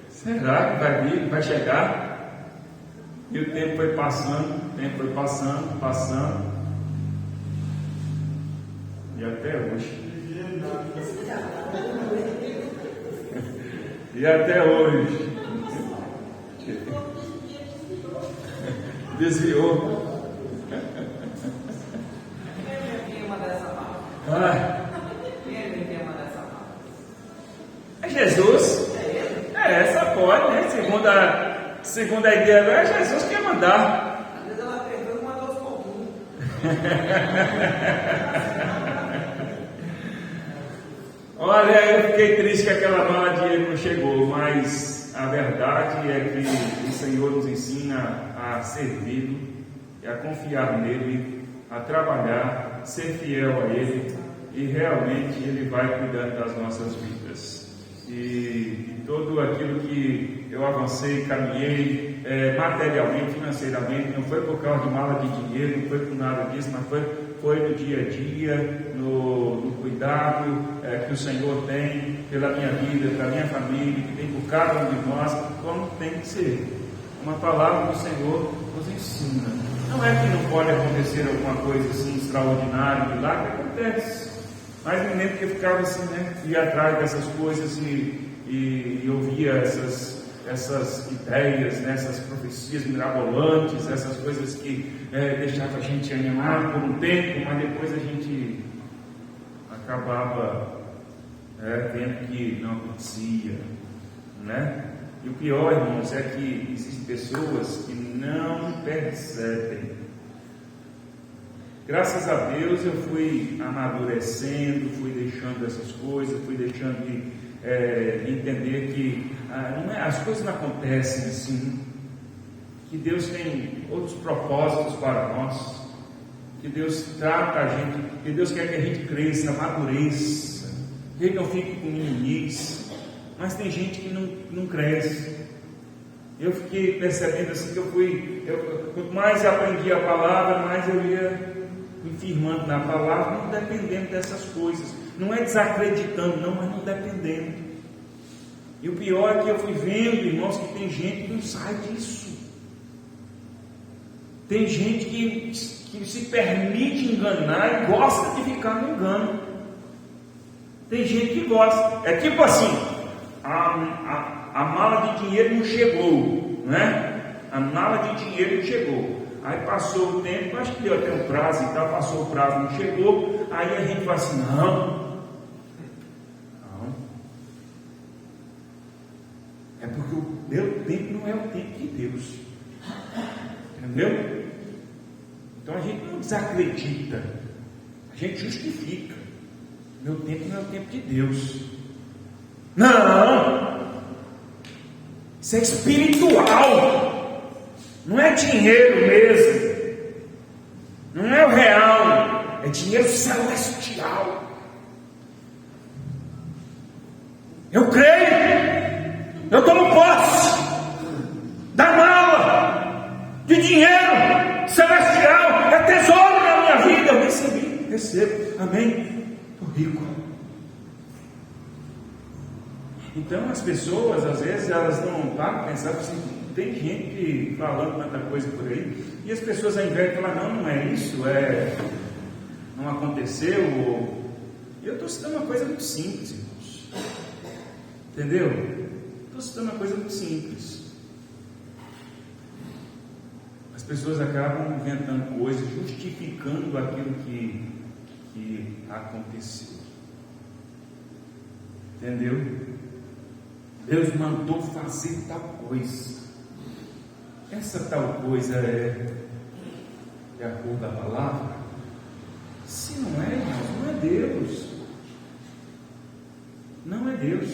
Speaker 2: Será que vai chegar? E o tempo foi passando, passando. E até hoje. Desviou. É Jesus? Essa pode, Segundo a ideia, é Jesus que ia mandar.
Speaker 3: Às vezes ela perdeu e mandou os pouquinhos.
Speaker 2: Olha, eu fiquei triste que aquela mala de dinheiro não chegou, mas a verdade é que o Senhor nos ensina a servi-lo, a confiar nele, a trabalhar, ser fiel a ele, e realmente ele vai cuidando das nossas vidas. E tudo aquilo que eu avancei, caminhei, materialmente, financeiramente, não foi por causa de mala de dinheiro, não foi por nada disso, mas foi no dia a dia, no cuidado que o Senhor tem pela minha vida, pela minha família, que tem por cada um de nós, como tem que ser. Uma palavra do Senhor nos ensina. Não é que não pode acontecer alguma coisa assim extraordinária, milagre, acontece. Mas me lembro que eu ficava assim, ia atrás dessas coisas e ouvia essas ideias, essas profecias mirabolantes, essas coisas que deixavam a gente animado por um tempo, mas depois a gente acabava vendo que não acontecia, E o pior, irmãos, é que existem pessoas que não percebem. Graças a Deus eu fui amadurecendo, fui deixando essas coisas, fui deixando de entender que as coisas não acontecem assim, que Deus tem outros propósitos para nós, que Deus trata a gente, que Deus quer que a gente cresça, amadureça, que Ele não fique com meninice. Mas tem gente que não cresce, Eu fiquei percebendo assim que quanto mais eu aprendi a palavra, mais eu ia me firmando na palavra, não dependendo dessas coisas. Não é desacreditando, não, mas não dependendo. E o pior é que eu fui vendo, irmãos, que tem gente que não sai disso. Tem gente que se permite enganar e gosta de ficar no engano. Tem gente que gosta. É tipo assim, a mala de dinheiro não chegou, né? A mala de dinheiro não chegou. Aí passou o tempo, acho que deu até um prazo e tal, passou o prazo, não chegou. Aí a gente fala assim, não. É porque o meu tempo não é o tempo de Deus. Entendeu? Então a gente não desacredita, a gente justifica. Meu tempo não é o tempo de Deus. Não! Isso é espiritual, não é dinheiro mesmo, não é o real, é dinheiro celestial. Eu creio, eu tomo posse da mala de dinheiro celestial, é tesouro na minha vida. Eu recebo, amém? Estou rico. Então as pessoas, às vezes, elas não param pensar assim, tem gente falando tanta coisa por aí, e as pessoas ao invés de falar, não é isso, não aconteceu, e eu estou citando uma coisa muito simples, irmãos. Entendeu? Estou citando uma coisa muito simples. As pessoas acabam inventando coisas, justificando aquilo que aconteceu. Entendeu? Deus mandou fazer tal coisa. Essa tal coisa é de acordo com a palavra? Se não é, irmãos, não é Deus. Não é Deus.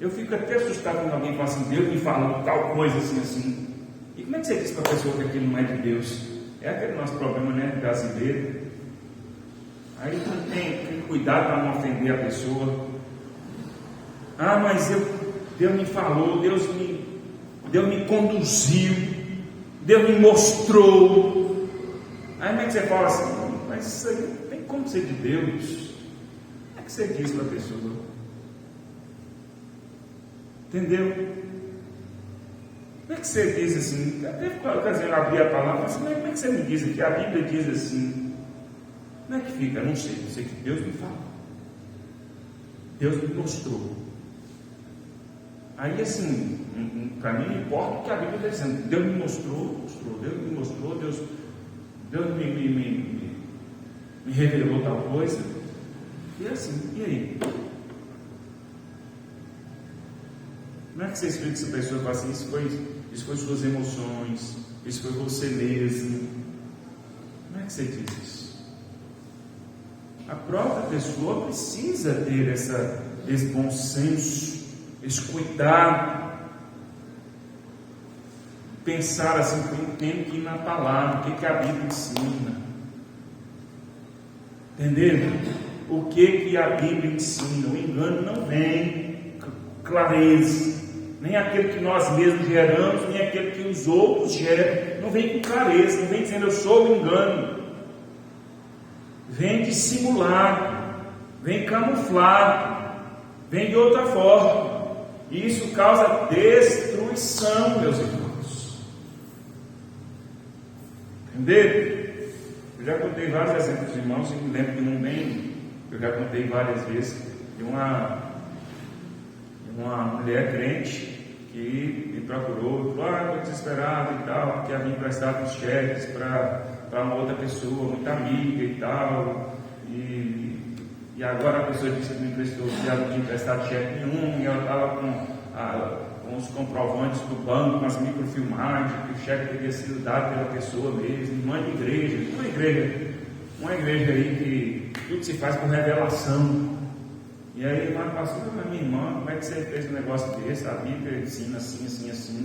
Speaker 2: Eu fico até assustado quando alguém fala assim, Deus me falou tal coisa assim. E como é que você diz para a pessoa que aquilo não é de Deus? É aquele nosso problema, né, brasileiro. Aí tem cuidado para não ofender a pessoa. Mas Deus me falou, Deus me conduziu, Deus me mostrou. Aí como é que você fala assim, mas isso aí não tem como ser de Deus? Como é que você diz para a pessoa? Entendeu? Como é que você diz assim? Teve ocasião de abrir a palavra, mas como é que você me diz aqui? A Bíblia diz assim. Como é que fica? Não sei, eu sei que Deus me falou, Deus me mostrou. Aí assim, para mim não importa o que a Bíblia está dizendo. Deus me mostrou, Deus me mostrou, Deus me revelou tal coisa. E assim, e aí? Como é que você explica essa pessoa e fala assim, isso foi suas emoções, isso foi você mesmo? Como é que você diz isso? A própria pessoa precisa ter esse bom senso, esse cuidado, pensar assim, eu tenho que ir na palavra, o que a Bíblia ensina, entendeu? O que a Bíblia ensina? O engano não vem clareza, nem aquele que nós mesmos geramos, nem aquele que os outros geram, não vem com clareza, não vem dizendo eu sou o engano, vem dissimulado, vem camuflado, vem de outra forma. E isso causa destruição, meus irmãos. Entenderam? Eu já contei vários exemplos, irmãos, e me lembro de um bem, eu já contei várias vezes, de uma mulher crente que me procurou, falou, estou desesperado e tal, que havia emprestado uns cheques para uma outra pessoa, muito amiga e tal, e agora a pessoa disse que me emprestou, que ela não tinha emprestado cheque nenhum, e ela estava com os comprovantes do banco, com as microfilmagens, que o cheque teria sido dado pela pessoa mesmo, uma igreja aí que tudo se faz por revelação. E aí a irmã passou, minha irmã, como é que você fez um negócio desse? A Bíblia ensina assim.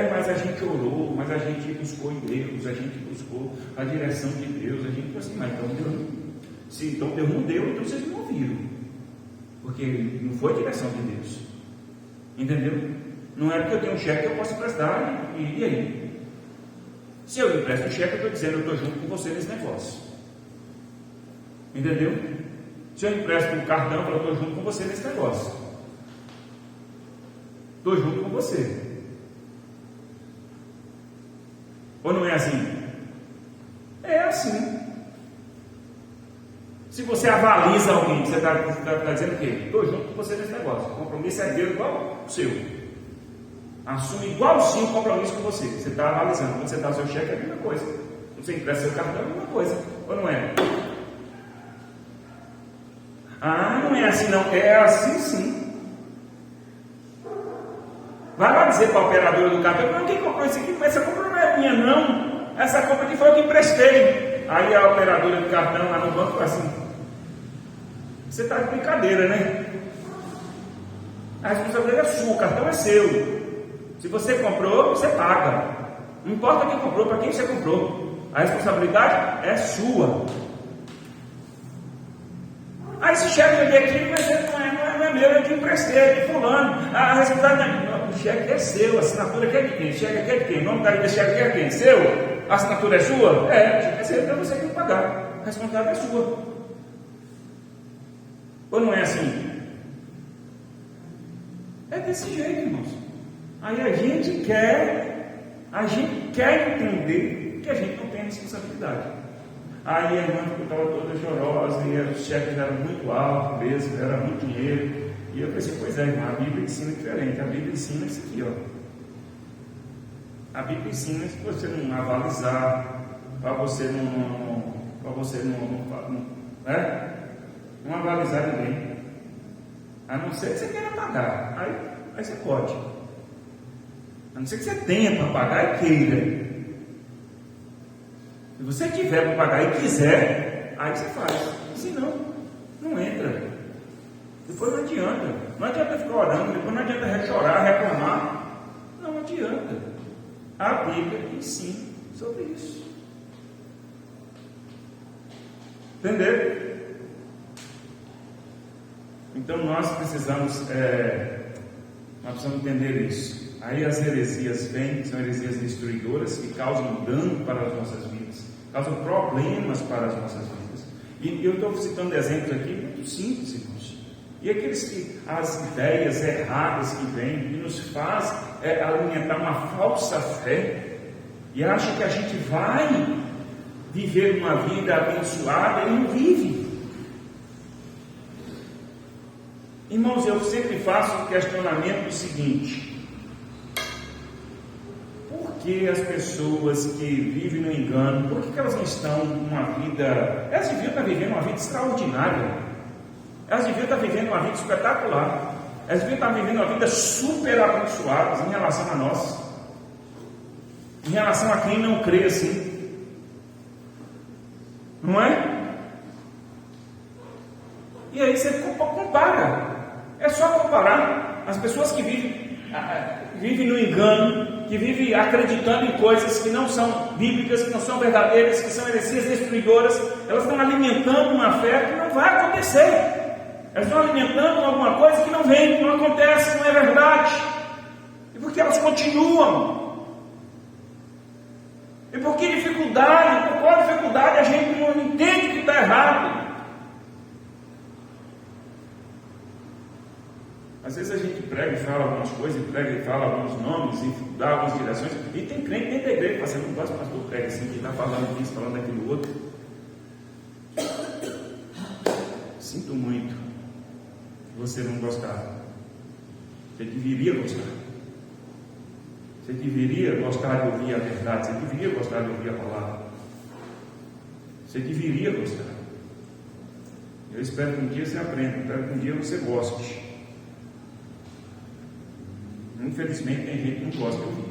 Speaker 2: Mas a gente orou, mas a gente buscou em Deus, a gente buscou a direção de Deus, a gente falou assim, mas então Deus não deu, então vocês não ouviram, porque não foi a direção de Deus, entendeu? Não é porque eu tenho um cheque que eu posso emprestar, e aí? Se eu empresto um cheque, eu estou dizendo, eu estou junto com você nesse negócio. Entendeu? Se eu empresto um cartão, eu estou junto com você nesse negócio. Estou junto com você. Ou não é assim? É assim. Se você avaliza alguém, você está dizendo o quê? Estou junto com você nesse negócio. O compromisso é dele igual o seu. Assume igualzinho o compromisso com você. Você está avalizando. Quando você dá o seu cheque, é a mesma coisa. Quando você empresta seu cartão, é a mesma coisa. Ou não é? Ah, não é assim não. É assim sim. Vai lá dizer para a operadora do cartão: não, quem comprou isso aqui? Essa compra não é minha não. Essa compra aqui foi eu que emprestei. Aí a operadora do cartão lá no banco fala assim: você está de brincadeira, né? A responsabilidade é sua, o cartão é seu. Se você comprou, você paga. Não importa quem comprou, para quem você comprou. A responsabilidade é sua. Aí se cheque eu dei aqui, mas não é meu, eu te emprestei, é de fulano. A responsabilidade não, o cheque é seu, a assinatura aqui é de quem? O cheque aqui é de quem? O nome da cheque aqui é de quem? Seu? A assinatura é sua? É, o cheque é seu, então você tem que pagar. A responsabilidade é sua. Ou não é assim? É desse jeito, irmãos. Aí a gente quer entender que a gente não tem responsabilidade. Aí a irmã estava toda chorosa e os cheques eram muito altos mesmo, era muito dinheiro. E eu pensei: pois é, irmã, a Bíblia ensina diferente. A Bíblia ensina isso aqui, ó. A Bíblia ensina que você não avalizar, para você não avalizar ninguém. A não ser que você queira pagar. Aí você pode. A não ser que você tenha para pagar e queira. Se você tiver para pagar e quiser, aí você faz. Se não, não entra. Depois não adianta. Não adianta ficar orando, depois não adianta chorar, reclamar. Não adianta. A Bíblia ensina sobre isso. Entendeu? Então nós precisamos entender isso. Aí as heresias vêm, são heresias destruidoras que causam dano para as nossas vidas, causam problemas para as nossas vidas. E eu estou citando exemplos aqui muito simples, irmãos. E as ideias erradas que vêm e nos faz alimentar uma falsa fé e acha que a gente vai viver uma vida abençoada e não vive. Irmãos, eu sempre faço o questionamento seguinte: por que as pessoas que vivem no engano, por que elas não estão numa vida, elas deviam estar vivendo uma vida extraordinária, elas deviam estar vivendo uma vida espetacular, elas deviam estar vivendo uma vida super abençoada em relação a nós, em relação a quem não crê assim, não é? E aí você compara. É só comparar as pessoas que vivem no engano, que vivem acreditando em coisas que não são bíblicas, que não são verdadeiras, que são heresias destruidoras. Elas estão alimentando uma fé que não vai acontecer. Elas estão alimentando alguma coisa que não vem, que não acontece, não é verdade. E por que elas continuam? E por que dificuldade? Por qual dificuldade a gente não entende que está errado? Às vezes a gente prega e fala algumas coisas, prega e fala alguns nomes, e dá algumas direções, e tem crente dentro da igreja que fala assim: não gosta, pastor, prega assim, que está falando disso, falando daquilo outro. Sinto muito que você não gostar. Você deveria gostar. Você deveria gostar de ouvir a verdade, você deveria gostar de ouvir a palavra. Você deveria gostar. Eu espero que um dia você aprenda, espero que um dia você goste. Infelizmente tem gente que não gosta de ouvir.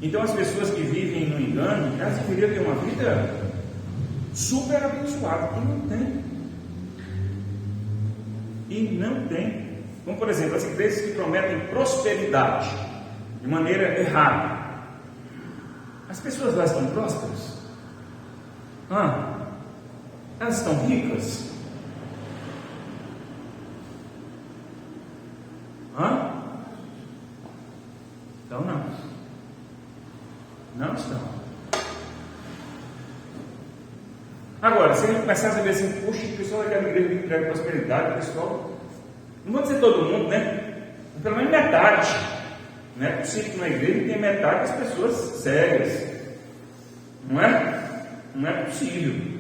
Speaker 2: Então as pessoas que vivem no engano, elas deveriam ter uma vida super abençoada, e não tem. E não tem. Como por exemplo, as igrejas que prometem prosperidade de maneira errada. As pessoas lá estão prósperas? Elas estão ricas? Então não. Não estão. Agora, se a gente começar a saber assim, puxa, o pessoal daquela igreja que prega prosperidade, pessoal, não vou dizer todo mundo, né? Mas pelo menos metade. Não é possível que na igreja tenha metade das pessoas sérias. Não é? Não é possível.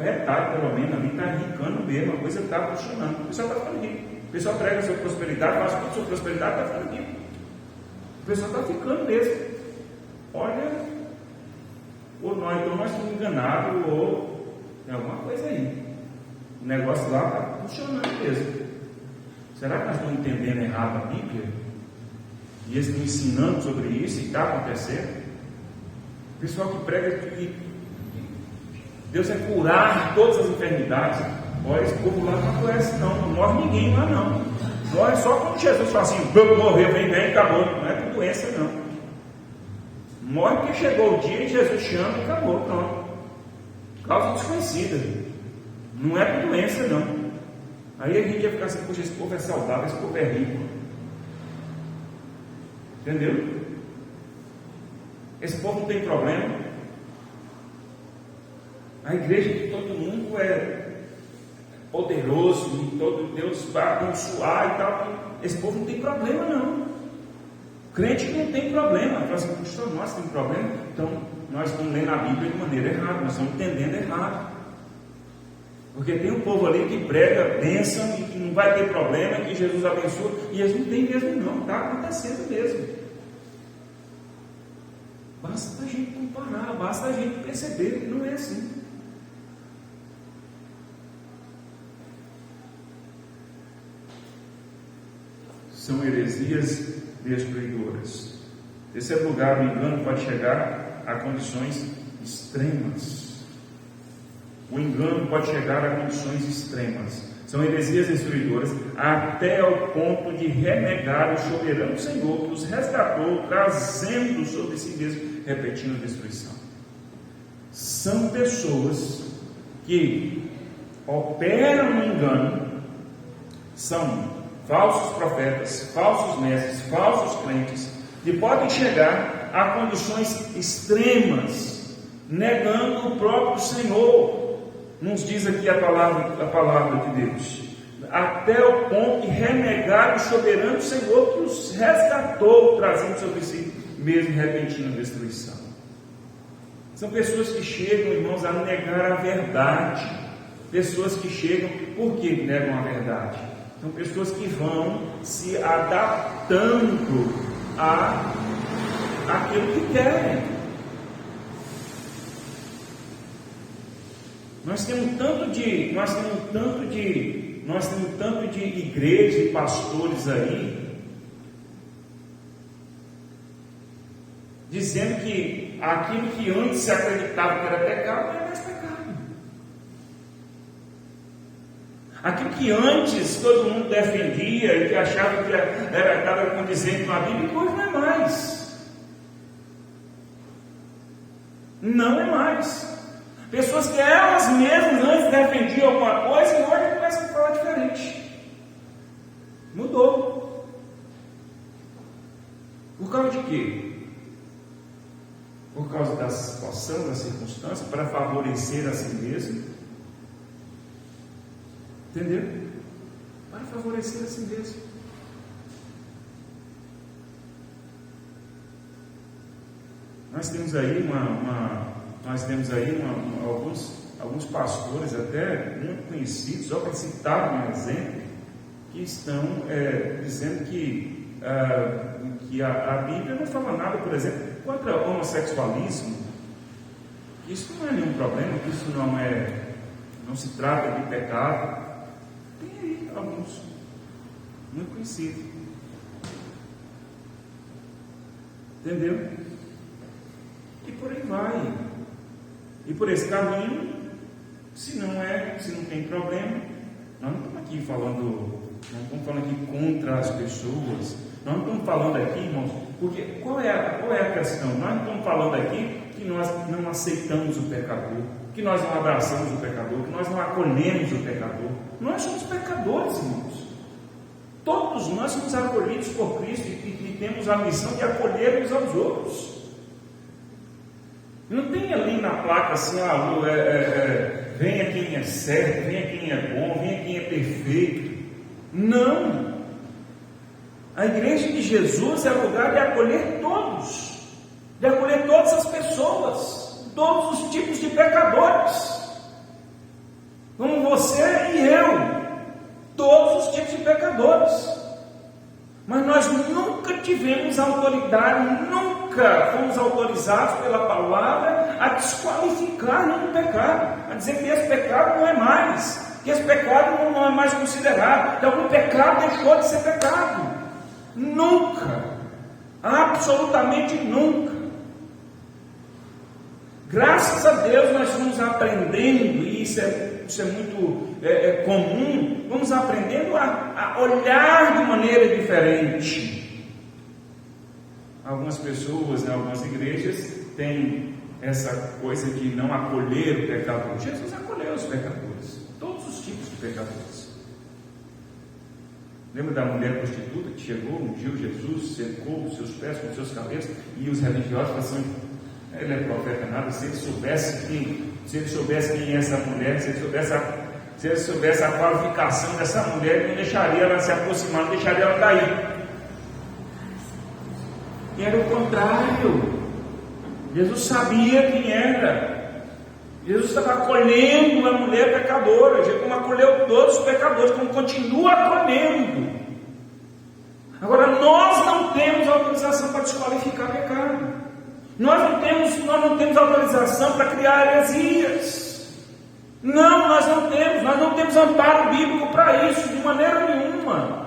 Speaker 2: Metade, pelo menos, ali está arrancando mesmo, a coisa está funcionando. O pessoal está ficando rico. O pessoal prega a sua prosperidade, faz tudo a sua prosperidade, está ficando rico. O pessoal está ficando mesmo. Olha, ou nós estamos enganados, ou tem alguma coisa aí. O negócio lá está funcionando mesmo. Será que nós estamos entendendo errado a Bíblia? E eles estão ensinando sobre isso e está acontecendo? O pessoal que prega que Deus vai curar todas as enfermidades. Olha, esse povo lá não conhece não morre ninguém lá não. Morre só quando Jesus fala assim, morreu, vem, acabou. Não é por doença não. Morre porque chegou o dia e Jesus chama e acabou, pronto. Causa desconhecida. Não é por doença não. Aí a gente ia ficar assim, poxa, esse povo é saudável, esse povo é rico. Entendeu? Esse povo não tem problema. A igreja de todo mundo é poderoso, e todo Deus vai abençoar e tal. Esse povo não tem problema não. O crente não tem problema. Fala assim, puxa, nós temos problema. Então nós estamos lendo a Bíblia de maneira errada, nós estamos entendendo errado. Porque tem um povo ali que prega bênção e que não vai ter problema, que Jesus abençoa, e eles não tem mesmo não, está acontecendo mesmo. Basta a gente comparar, basta a gente perceber que não é assim. São heresias destruidoras. Terceiro lugar, o engano pode chegar a condições extremas. O engano pode chegar a condições extremas. São heresias destruidoras até ao ponto de renegar o soberano Senhor que os resgatou, trazendo sobre si mesmo, repetindo a destruição. São pessoas que operam no engano, são falsos profetas, falsos mestres, falsos crentes, que podem chegar a condições extremas, negando o próprio Senhor. Nos diz aqui a palavra de Deus, até o ponto de renegar o soberano Senhor que os resgatou, trazendo sobre si mesmo repentina destruição. São pessoas que chegam, irmãos, a negar a verdade. Pessoas que chegam, por que negam a verdade? São pessoas que vão se adaptando àquilo que querem. Nós temos tanto de igrejas e pastores aí dizendo que aquilo que antes se acreditava que era pecado não é mais pecado. Aquilo que antes todo mundo defendia e que achava que estava condizente com a Bíblia, hoje não é mais. Não é mais. Pessoas que elas mesmas antes defendiam alguma coisa e hoje começam a falar diferente. Mudou. Por causa de quê? Por causa da situação, da circunstância, para favorecer a si mesmo. Entendeu? Para favorecer a si mesmo. Nós temos aí alguns pastores até muito conhecidos, só para citar um exemplo, que estão dizendo que a Bíblia não fala nada, por exemplo, contra o homossexualismo. Isso não é nenhum problema, que isso não se trata de pecado. Tem aí alguns muito conhecidos. Entendeu? E por aí vai. E por esse caminho, se não tem problema, nós não estamos aqui falando aqui contra as pessoas, nós não estamos falando aqui, irmãos, porque qual é a questão? Nós não estamos falando aqui que nós não aceitamos o pecador, que nós não abraçamos o pecador, que nós não acolhemos o pecador. Nós somos pecadores, irmãos. Todos nós somos acolhidos por Cristo e temos a missão de acolher uns aos outros. Não tem ali na placa assim, venha quem é certo, venha quem é bom, venha quem é perfeito. Não. A igreja de Jesus é lugar de acolher todos, de acolher todas as pessoas, todos os tipos de pecadores, como você e eu, todos os tipos de pecadores. Mas nós nunca tivemos autoridade, nunca fomos autorizados pela palavra a desqualificar nenhum pecado, a dizer que esse pecado não é mais, que esse pecado não é mais considerado, que algum pecado deixou de ser pecado. Nunca, absolutamente nunca. Graças a Deus nós vamos aprendendo, e isso é muito comum, vamos aprendendo a olhar de maneira diferente. Algumas pessoas, algumas igrejas têm essa coisa de não acolher o pecador. Jesus acolheu os pecadores, todos os tipos de pecadores. Lembra da mulher prostituta que chegou, ungiu Jesus, secou os seus pés com os seus cabelos, e os religiosos falaram assim: ele é profeta nada, se ele soubesse quem é essa mulher, se ele soubesse a qualificação dessa mulher, ele não deixaria ela se aproximar, não deixaria ela cair. E era o contrário. Jesus sabia quem era. Jesus estava acolhendo a mulher pecadora, como acolheu todos os pecadores, como continua acolhendo. Agora, nós não temos autorização para desqualificar pecado. Nós não temos autorização para criar heresias. Não, nós não temos amparo bíblico para isso, de maneira nenhuma.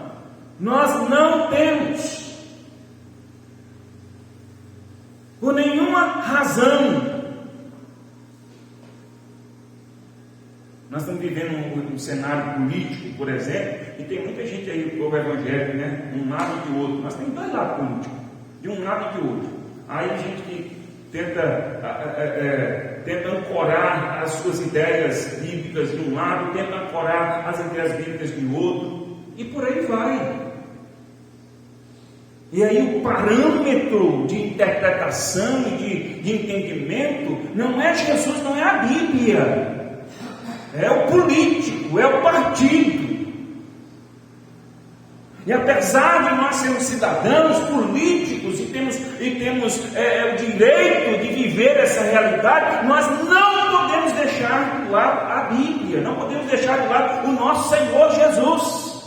Speaker 2: Nós não temos. Por nenhuma razão. Nós estamos vivendo um cenário político, por exemplo, e tem muita gente aí, o povo evangélico, né? De um lado e de outro. Nós temos dois lados políticos, de um lado e de outro. Aí a gente que tenta ancorar as suas ideias bíblicas de um lado, tenta ancorar as ideias bíblicas de outro, e por aí vai. E aí o parâmetro de interpretação e de entendimento não é Jesus, não é a Bíblia. É o político, é o partido. E apesar de nós sermos cidadãos políticos e temos o direito de viver essa realidade, nós não podemos deixar de lado a Bíblia, não podemos deixar de lado o nosso Senhor Jesus,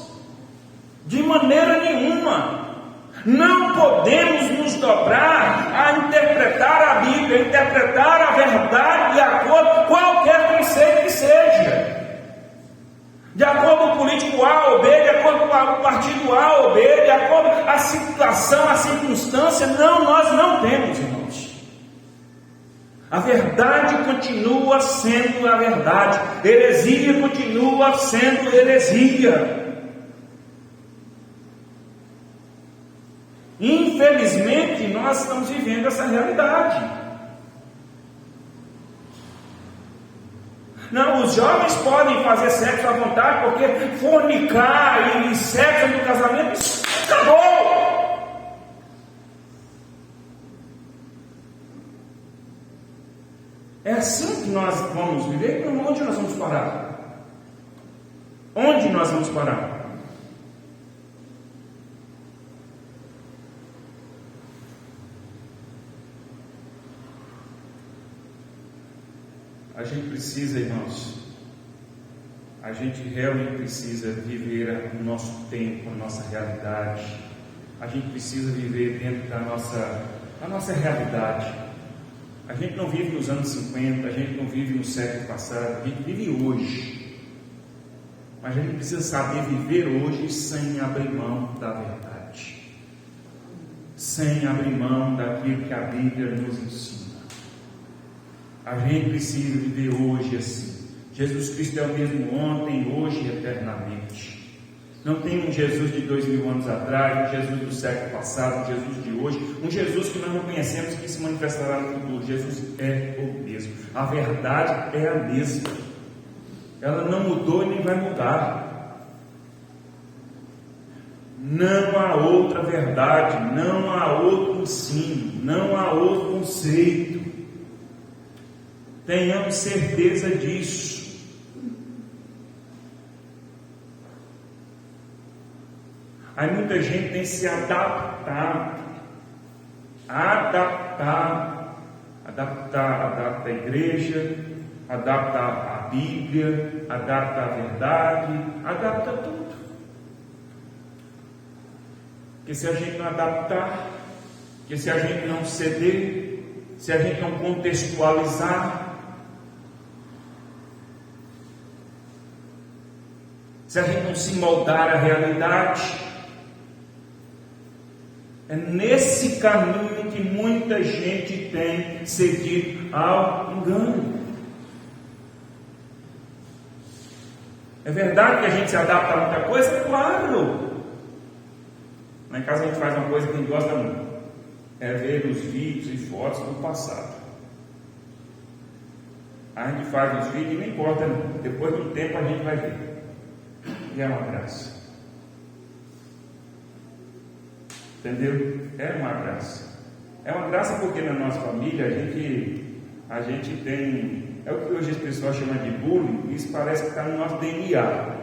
Speaker 2: de maneira nenhuma. Não podemos nos dobrar a interpretar a Bíblia, a interpretar a verdade de acordo com qualquer conceito que seja. De acordo com o político A ou B, de acordo com o partido A ou B, de acordo com a situação, a circunstância. Não, nós não temos, irmãos. A verdade continua sendo a verdade. Heresia continua sendo heresia. Infelizmente, nós estamos vivendo essa realidade. Não, os jovens podem fazer sexo à vontade, porque fornicar e sexo no casamento, isso acabou. É assim que nós vamos viver? Onde nós vamos parar? Onde nós vamos parar? A gente precisa, irmãos, a gente realmente precisa viver o nosso tempo, a nossa realidade. A gente precisa viver dentro da nossa realidade. A gente não vive nos anos 50, a gente não vive no século passado, a gente vive hoje. Mas a gente precisa saber viver hoje sem abrir mão da verdade, sem abrir mão daquilo que a Bíblia nos ensina. A gente precisa viver hoje assim. Jesus Cristo é o mesmo ontem, hoje e eternamente. Não tem um Jesus de 2000 anos atrás, um Jesus do século passado, um Jesus de hoje, um Jesus que nós não conhecemos e que se manifestará no futuro. Jesus é o mesmo. A verdade é a mesma. Ela não mudou e nem vai mudar. Não há outra verdade, não há outro ensino, não há outro conceito. Tenhamos certeza disso. Aí muita gente tem se adaptado, adapta a igreja, adapta a Bíblia, adapta a verdade, adapta tudo. Porque se a gente não adaptar, que se a gente não ceder, se a gente não contextualizar, se a gente não se moldar à realidade, é nesse caminho que muita gente tem cedido ao engano. É verdade que a gente se adapta a muita coisa? Claro! Lá em casa a gente faz uma coisa que a gente gosta muito, é ver os vídeos e fotos do passado. A gente faz os vídeos e não importa, não. Depois do tempo a gente vai ver. E é uma graça. Entendeu? É uma graça. É uma graça porque na nossa família a gente tem, é o que hoje as pessoas chamam de bullying, isso parece que está no nosso DNA.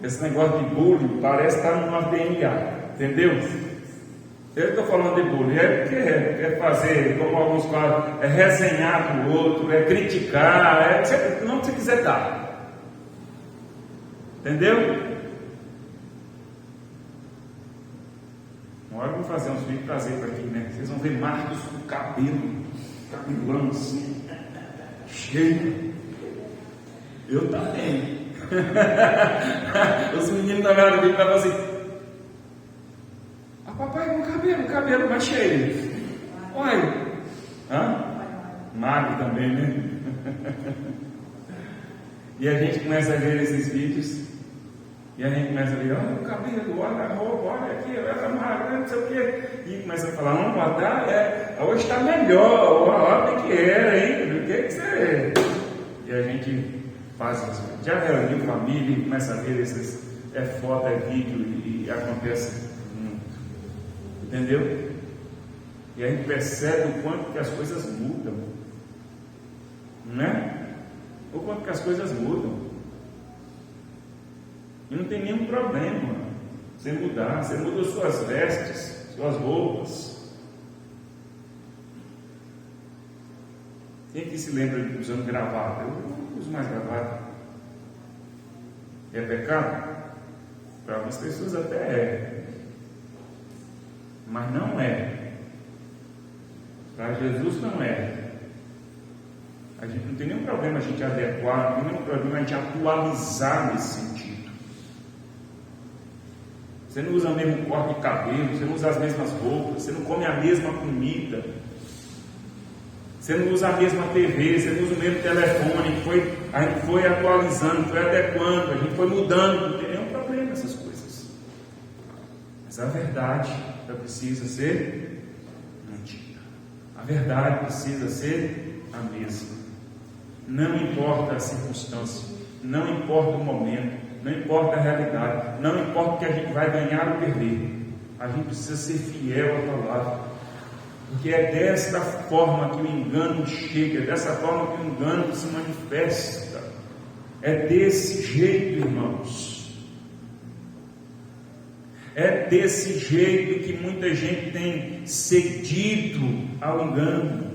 Speaker 2: Esse negócio de bullying parece que está no nosso DNA, entendeu? Eu estou falando de bullying, é fazer, como alguns falam, é resenhar do outro, é criticar, não que você quiser dar. Entendeu? Uma hora eu vou fazer uns vídeos e trazer para aqui, né? Vocês vão ver Marcos com cabelão assim, cheio. Eu também. Os meninos da minha vida estavam assim: papai com cabelo mais cheio. Olha, magro também, né? E a gente começa a ver esses vídeos, e a gente começa a ver: olha o cabelo, olha a roupa, olha aqui, olha a magro, não sei o quê. E começa a falar: não, guardar, hoje está melhor, olha o que era, hein? O que você. E a gente faz isso. Já reuniu família e começa a ver esses foto, vídeo e acontece muito. Entendeu? E a gente percebe o quanto que as coisas mudam. Não é? O quanto que as coisas mudam. E não tem nenhum problema você mudar. Você muda suas vestes, suas roupas. Quem que se lembra de usando gravata? Eu não uso mais gravata. É pecado? Para algumas pessoas até é. Mas não é. Para Jesus não é. A gente não tem nenhum problema a gente adequar, não tem nenhum problema a gente atualizar nesse sentido. Você não usa o mesmo corte de cabelo, você não usa as mesmas roupas, você não come a mesma comida, você não usa a mesma TV, você não usa o mesmo telefone. A gente foi atualizando, foi adequando, a gente foi mudando, não tem nenhum problema nessas coisas. Mas a verdade precisa ser mantida. A verdade precisa ser a mesma. Não importa a circunstância, não importa o momento, não importa a realidade, não importa o que a gente vai ganhar ou perder. A gente precisa ser fiel à palavra. Porque é desta forma que o engano chega, é dessa forma que o engano se manifesta. É desse jeito, irmãos. É desse jeito que muita gente tem cedido ao engano.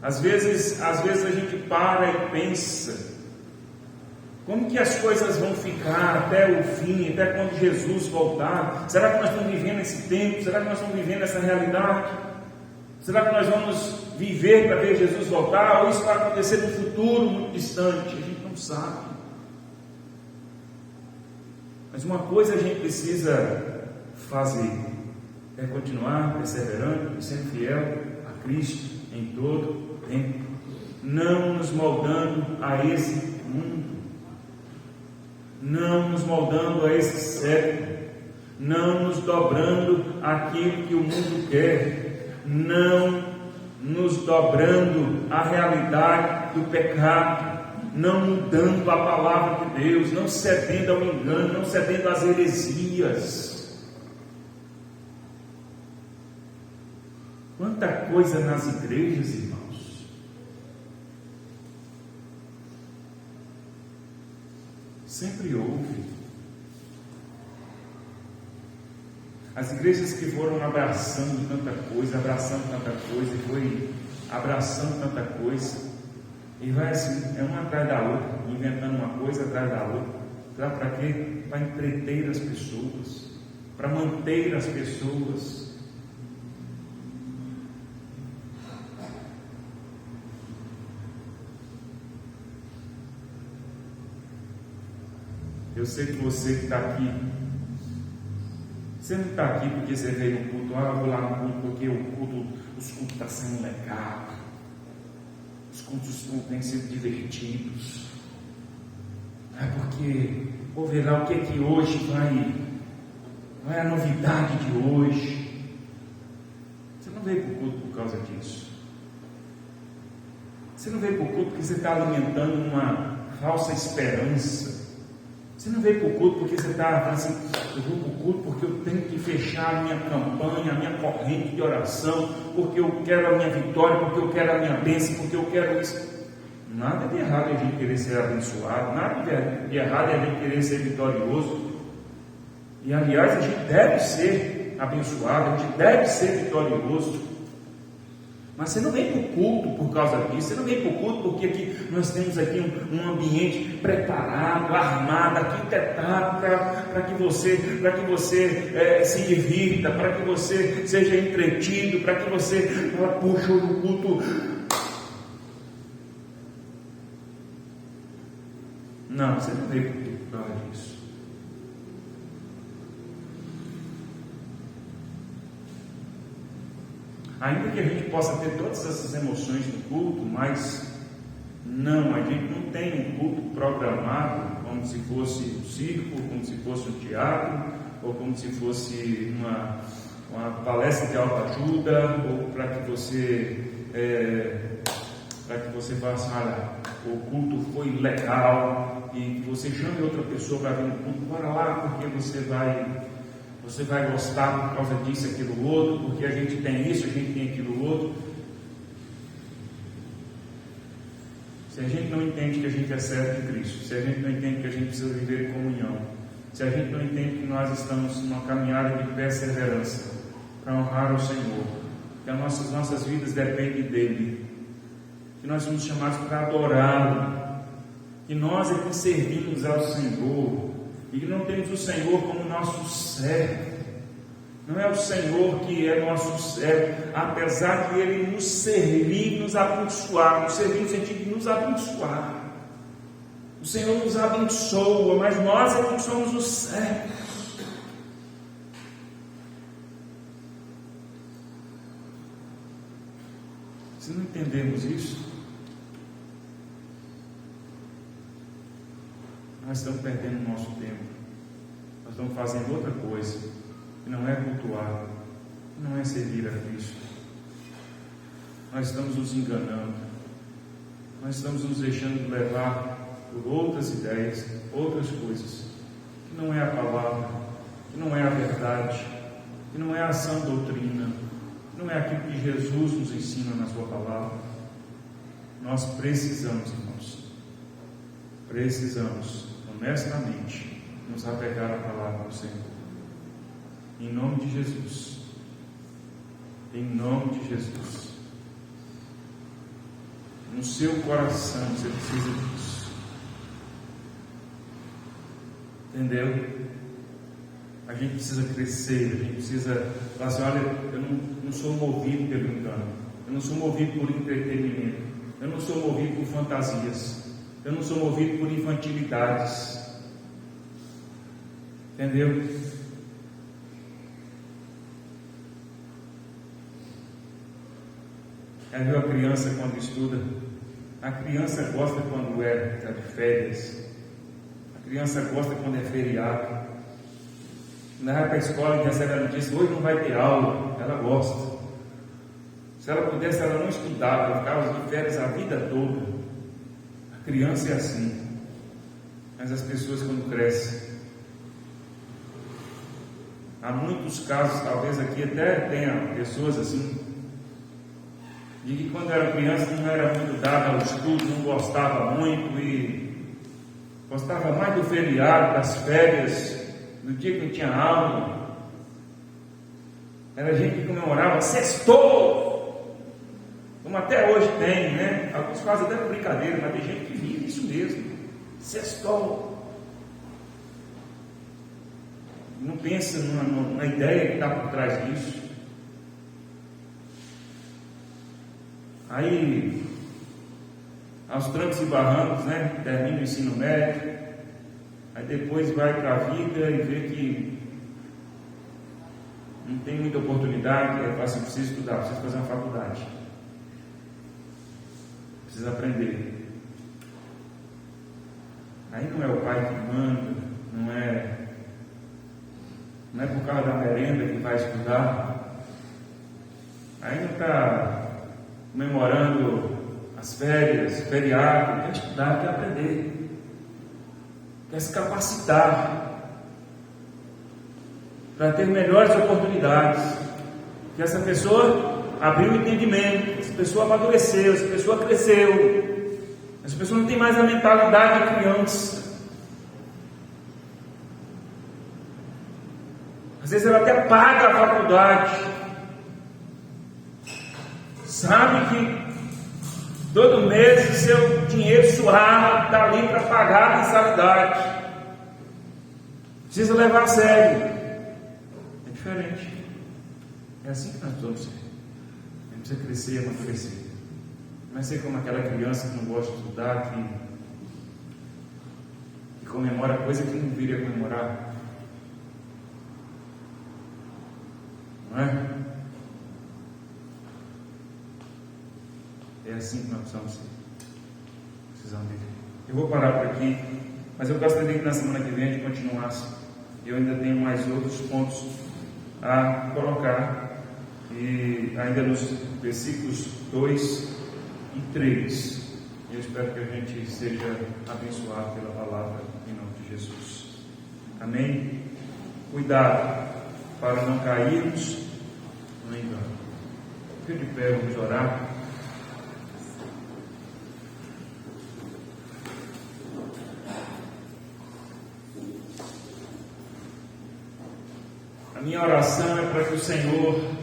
Speaker 2: Às vezes a gente para e pensa: como que as coisas vão ficar até o fim, até quando Jesus voltar? Será que nós estamos vivendo esse tempo? Será que nós estamos vivendo essa realidade? Será que nós vamos viver para ver Jesus voltar? Ou isso vai acontecer no futuro muito distante? A gente não sabe. Mas uma coisa a gente precisa fazer: é continuar perseverando e sendo fiel a Cristo em todo tempo, não nos moldando a esse mundo, não nos moldando a esse século, não nos dobrando àquilo que o mundo quer, não nos dobrando à realidade do pecado. não mudando a palavra de Deus, não cedendo ao engano, não cedendo às heresias. Quanta coisa nas igrejas, irmãos. Sempre houve. As igrejas que foram abraçando tanta coisa, e foi abraçando tanta coisa, e vai assim, é uma atrás da outra, inventando uma coisa atrás da outra. Para quê? Para entreter as pessoas, para manter as pessoas. Eu sei que você que está aqui, você não está aqui porque você veio no culto, eu vou lá no culto porque os cultos estão sendo legal, os cultos têm sido divertidos, é porque vou ver lá o que é que hoje vai a novidade de hoje. Você não veio para o culto por causa disso. Você não veio para o culto porque você está alimentando uma falsa esperança. Você não veio para o culto porque você está falando assim, eu vou para o culto porque eu tenho que fechar a minha campanha, a minha corrente de oração, porque eu quero a minha vitória, porque eu quero a minha bênção, porque eu quero isso. Nada de errado é a gente querer ser abençoado, nada de errado é a gente querer ser vitorioso. E aliás, a gente deve ser abençoado, a gente deve ser vitorioso. Mas você não vem para o culto por causa disso, você não vem para o culto porque aqui nós temos aqui um ambiente preparado, armado, arquitetado para que você se divirta, para que você seja entretido, para que você puxe o culto. Não, você não veio para o culto por causa disso. Ainda que a gente possa ter todas essas emoções no culto, mas não, a gente não tem um culto programado como se fosse um circo, como se fosse um teatro, ou como se fosse uma palestra de autoajuda, ou para que você faça, olha, o culto foi legal, e que você chame outra pessoa para vir no culto, bora lá, porque você vai gostar por causa disso, aquilo outro, porque a gente tem isso, a gente tem aquilo outro. Se a gente não entende que a gente é servo de Cristo, se a gente não entende que a gente precisa viver em comunhão, se a gente não entende que nós estamos numa caminhada de perseverança para honrar o Senhor, que as nossas vidas dependem dEle, que nós somos chamados para adorá-lo, que nós é que servimos ao Senhor, e que não temos o Senhor como nosso servo. Não é o Senhor que é nosso servo, apesar de Ele nos servir, nos abençoar, nos servir no sentido de nos abençoar. O Senhor nos abençoa, mas nós é que somos os servos. Se não entendemos isso, nós estamos perdendo o nosso tempo, nós estamos fazendo outra coisa, que não é cultuar, que não é servir a Cristo. Nós estamos nos enganando, nós estamos nos deixando levar por outras ideias, outras coisas, que não é a palavra, que não é a verdade, que não é a sã doutrina, que não é aquilo que Jesus nos ensina na sua palavra. Nós precisamos, irmãos, honestamente nos apegar à palavra do Senhor, em nome de Jesus, no seu coração você precisa disso, entendeu? A gente precisa crescer, a gente precisa falar assim, olha, eu não sou movido pelo engano, eu não sou movido por entretenimento, eu não sou movido por fantasias, eu não sou movido por infantilidades, entendeu? Viu a criança quando estuda? A criança gosta quando está de férias, a criança gosta quando é feriado. Quando ela vai para a escola e recebe a notícia, hoje não vai ter aula, ela gosta. Se ela pudesse, ela não estudava, ela ficava de férias a vida toda. criança é assim, mas as pessoas quando crescem, há muitos casos, talvez aqui até tenha pessoas assim, de que quando era criança não era muito dada ao estudo, não gostava muito e gostava mais do feriado, das férias, do dia que não tinha aula. Era gente que comemorava sextou, como até hoje tem, né? Alguns fazem até brincadeira, mas tem gente que vive isso mesmo, sextou. Não pensa na ideia que está por trás disso. Aí, aos trancos e barrancos, né? Termina o ensino médio, aí depois vai para a vida e vê que não tem muita oportunidade, aí fala assim, precisa estudar, precisa fazer uma faculdade, precisa aprender. Aí não é o pai que manda, não é por causa da merenda que vai estudar, aí não está comemorando as férias, feriado, quer estudar, quer aprender, quer se capacitar para ter melhores oportunidades. Que essa pessoa abriu o entendimento, essa pessoa amadureceu, essa pessoa cresceu, essa pessoa não tem mais a mentalidade de criança. Às vezes ela até paga a faculdade, sabe que todo mês o seu dinheiro suado está ali para pagar a mensalidade, precisa levar a sério. É diferente, é assim que nós precisamos ser. A gente precisa crescer e amadurecer. Não é ser como aquela criança que não gosta de estudar, que comemora coisa que não deveria comemorar. Não é? É assim que nós precisamos ser. Precisamos viver. Eu vou parar por aqui, mas eu gostaria que na semana que vem a gente continuasse. Eu ainda tenho mais outros pontos a colocar, e ainda nos versículos 2 e 3. Eu espero que a gente seja abençoado pela palavra em nome de Jesus. Amém? Cuidado para não cairmos no engano. Fique de pé, vamos orar. A minha oração é para que o Senhor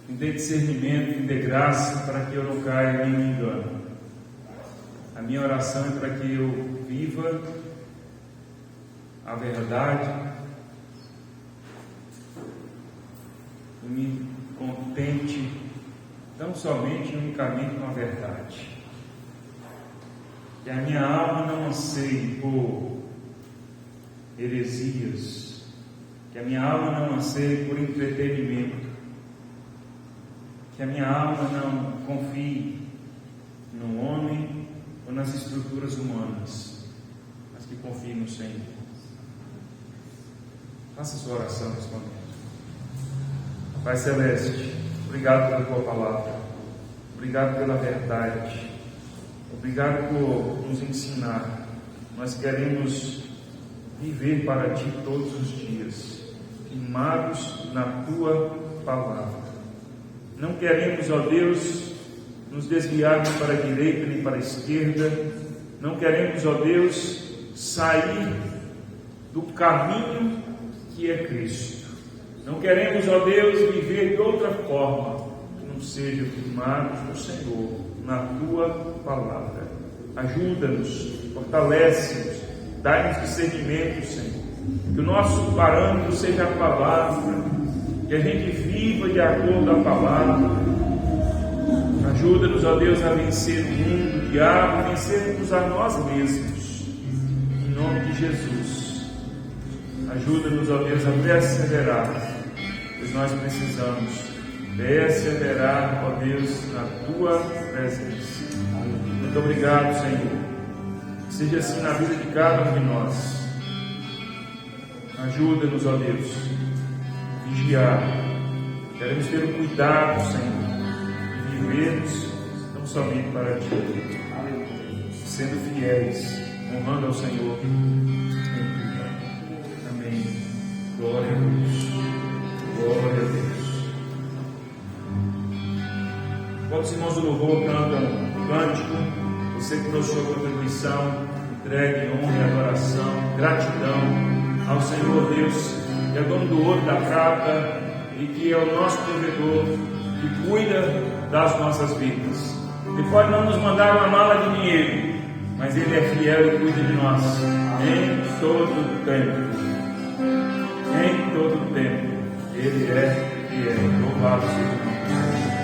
Speaker 2: me dê discernimento, me dê graça para que eu não caia em nenhum engano. A minha oração é para que eu viva a verdade e me contente tão somente e unicamente com a verdade. Que a minha alma não anseie por heresias, que a minha alma não anseie por entretenimento, que a minha alma não confie no homem ou nas estruturas humanas, mas que confie no Senhor. Faça sua oração nesse momento. Pai Celeste, obrigado pela tua palavra, obrigado pela verdade, obrigado por nos ensinar. Nós queremos viver para ti todos os dias, firmados na tua palavra. Não queremos, ó Deus, nos desviar nem para a direita nem para a esquerda. Não queremos, ó Deus, sair do caminho que é Cristo. Não queremos, ó Deus, viver de outra forma que não seja firmados no Senhor, na tua palavra. Ajuda-nos, fortalece-nos, dá-nos discernimento, Senhor. Que o nosso parâmetro seja a palavra, que a gente viva de acordo com a palavra. Ajuda-nos, ó Deus, a vencer o mundo, o diabo, a vencermos a nós mesmos. Em nome de Jesus. Ajuda-nos, ó Deus, a perseverar, pois nós precisamos perseverar, ó Deus, na tua presença. Muito obrigado, Senhor. Seja assim na vida de cada um de nós. Ajuda-nos, ó Deus, a vigiar. Queremos ter o cuidado, Senhor, de vivermos não somente para ti, sendo fiéis, honrando ao Senhor em tudo. Amém. Glória a Deus. Glória a Deus. Quando os irmãos do louvor cantam um cântico, você que trouxe sua contribuição, entregue honra e adoração, gratidão ao Senhor Deus, que é dono do ouro e da prata, e que é o nosso provedor, que cuida das nossas vidas. Ele pode não nos mandar uma mala de dinheiro, mas Ele é fiel e cuida de nós em todo tempo. Em todo tempo Ele é fiel. Louvado seja o nome do Senhor.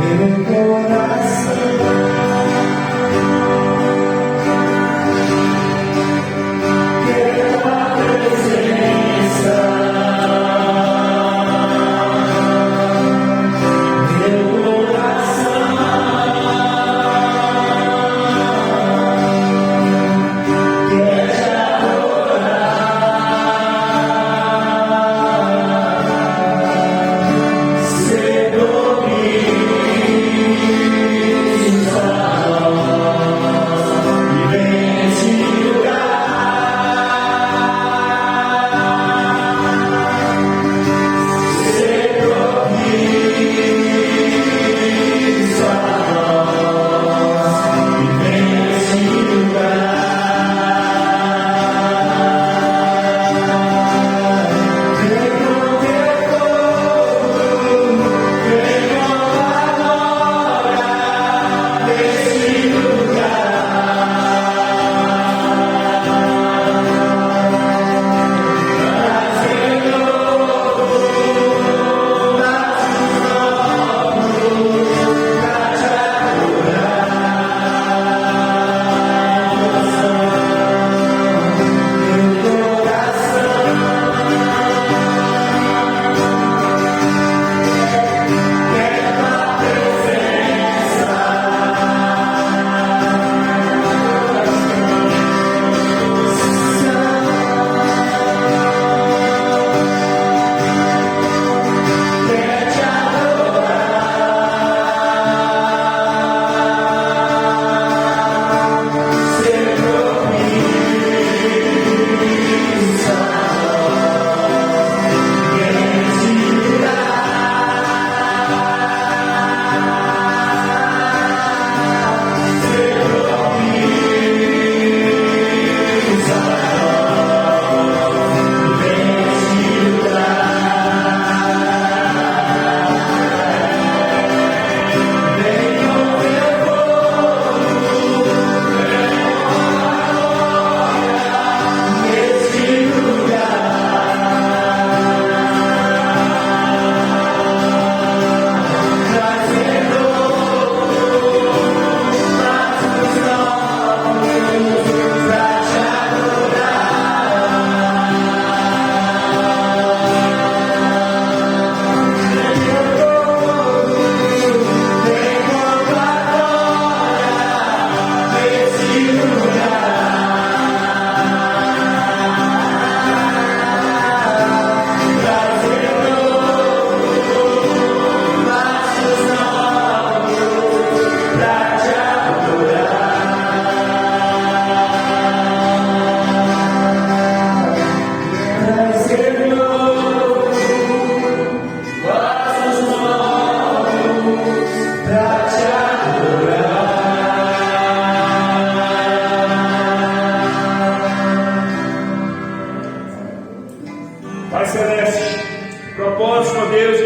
Speaker 1: Meu coração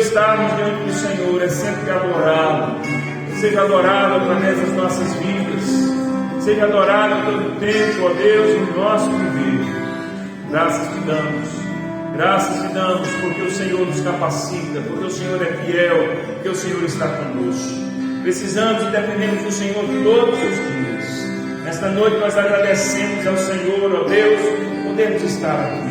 Speaker 2: estarmos diante do Senhor é sempre adorá-lo. Seja adorado através das nossas vidas, seja adorado a todo tempo, ó Deus, no nosso viver. Graças te damos porque o Senhor nos capacita, porque o Senhor é fiel, porque o Senhor está conosco. Precisamos e dependemos do Senhor todos os dias. Nesta noite nós agradecemos ao Senhor, ó Deus, podemos estar aqui.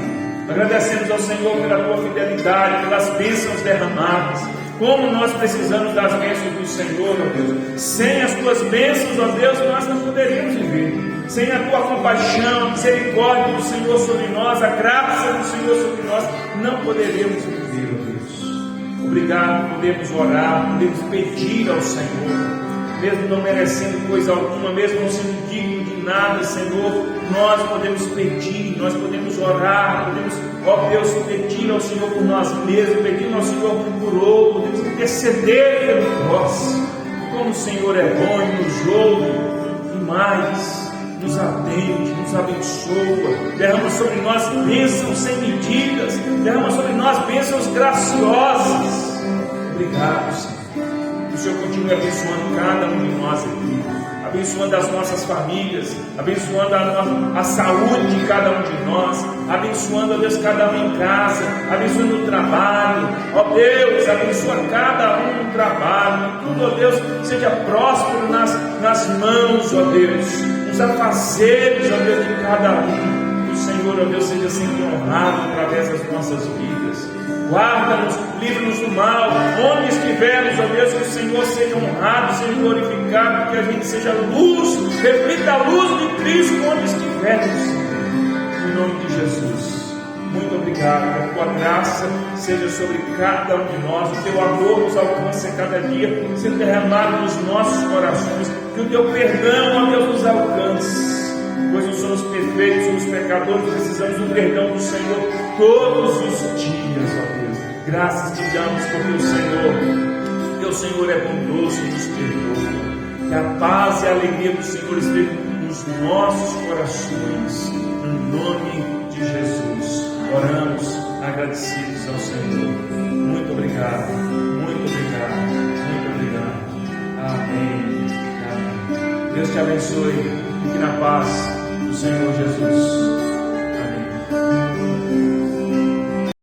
Speaker 2: Agradecemos ao Senhor pela tua fidelidade, pelas bênçãos derramadas. Como nós precisamos das bênçãos do Senhor, ó Deus. Sem as tuas bênçãos, ó Deus, nós não poderíamos viver. Sem a tua compaixão, a misericórdia do Senhor sobre nós, a graça do Senhor sobre nós, não poderíamos viver, ó Deus. Obrigado, podemos orar, podemos pedir ao Senhor, mesmo não merecendo coisa alguma, mesmo não sendo digno de nada, Senhor, nós podemos pedir, nós podemos orar, podemos, ó Deus, pedir ao Senhor por nós mesmos, pedir ao Senhor por outro, podemos interceder pelo próximo. Como o Senhor é bom e nos ouve, e mais, nos atende, nos abençoa, derrama sobre nós bênçãos sem medidas, derrama sobre nós bênçãos graciosas. Obrigado, Senhor. Que o Senhor continue abençoando cada um de nós aqui, abençoando as nossas famílias, abençoando a saúde de cada um de nós, abençoando, ó Deus, cada um em casa, abençoando o trabalho, ó Deus, abençoa cada um no trabalho, que tudo, ó Deus, seja próspero nas mãos, ó Deus, nos afazeres, ó Deus, de cada um, que o Senhor, ó Deus, seja sempre honrado através das nossas vidas. Guarda-nos, livra-nos do mal, onde estivermos, ó Deus, que o Senhor seja honrado, seja glorificado, que a gente seja luz, reflita a luz de Cristo onde estivermos, em nome de Jesus. Muito obrigado, que a tua graça seja sobre cada um de nós, o teu amor nos alcance a cada dia, seja derramado nos nossos corações, que o teu perdão, ó Deus, nos alcance. Pois não somos perfeitos, somos pecadores, precisamos do perdão do Senhor todos os dias, ó Deus. Graças te damos porque teu Senhor é bondoso e nos perdoa. Que a paz e a alegria do Senhor estejam nos nossos corações, no nome de Jesus. Oramos agradecidos ao Senhor. Muito obrigado, muito obrigado, muito obrigado. Amém. Amém. Deus te abençoe. Fique na paz do Senhor Jesus.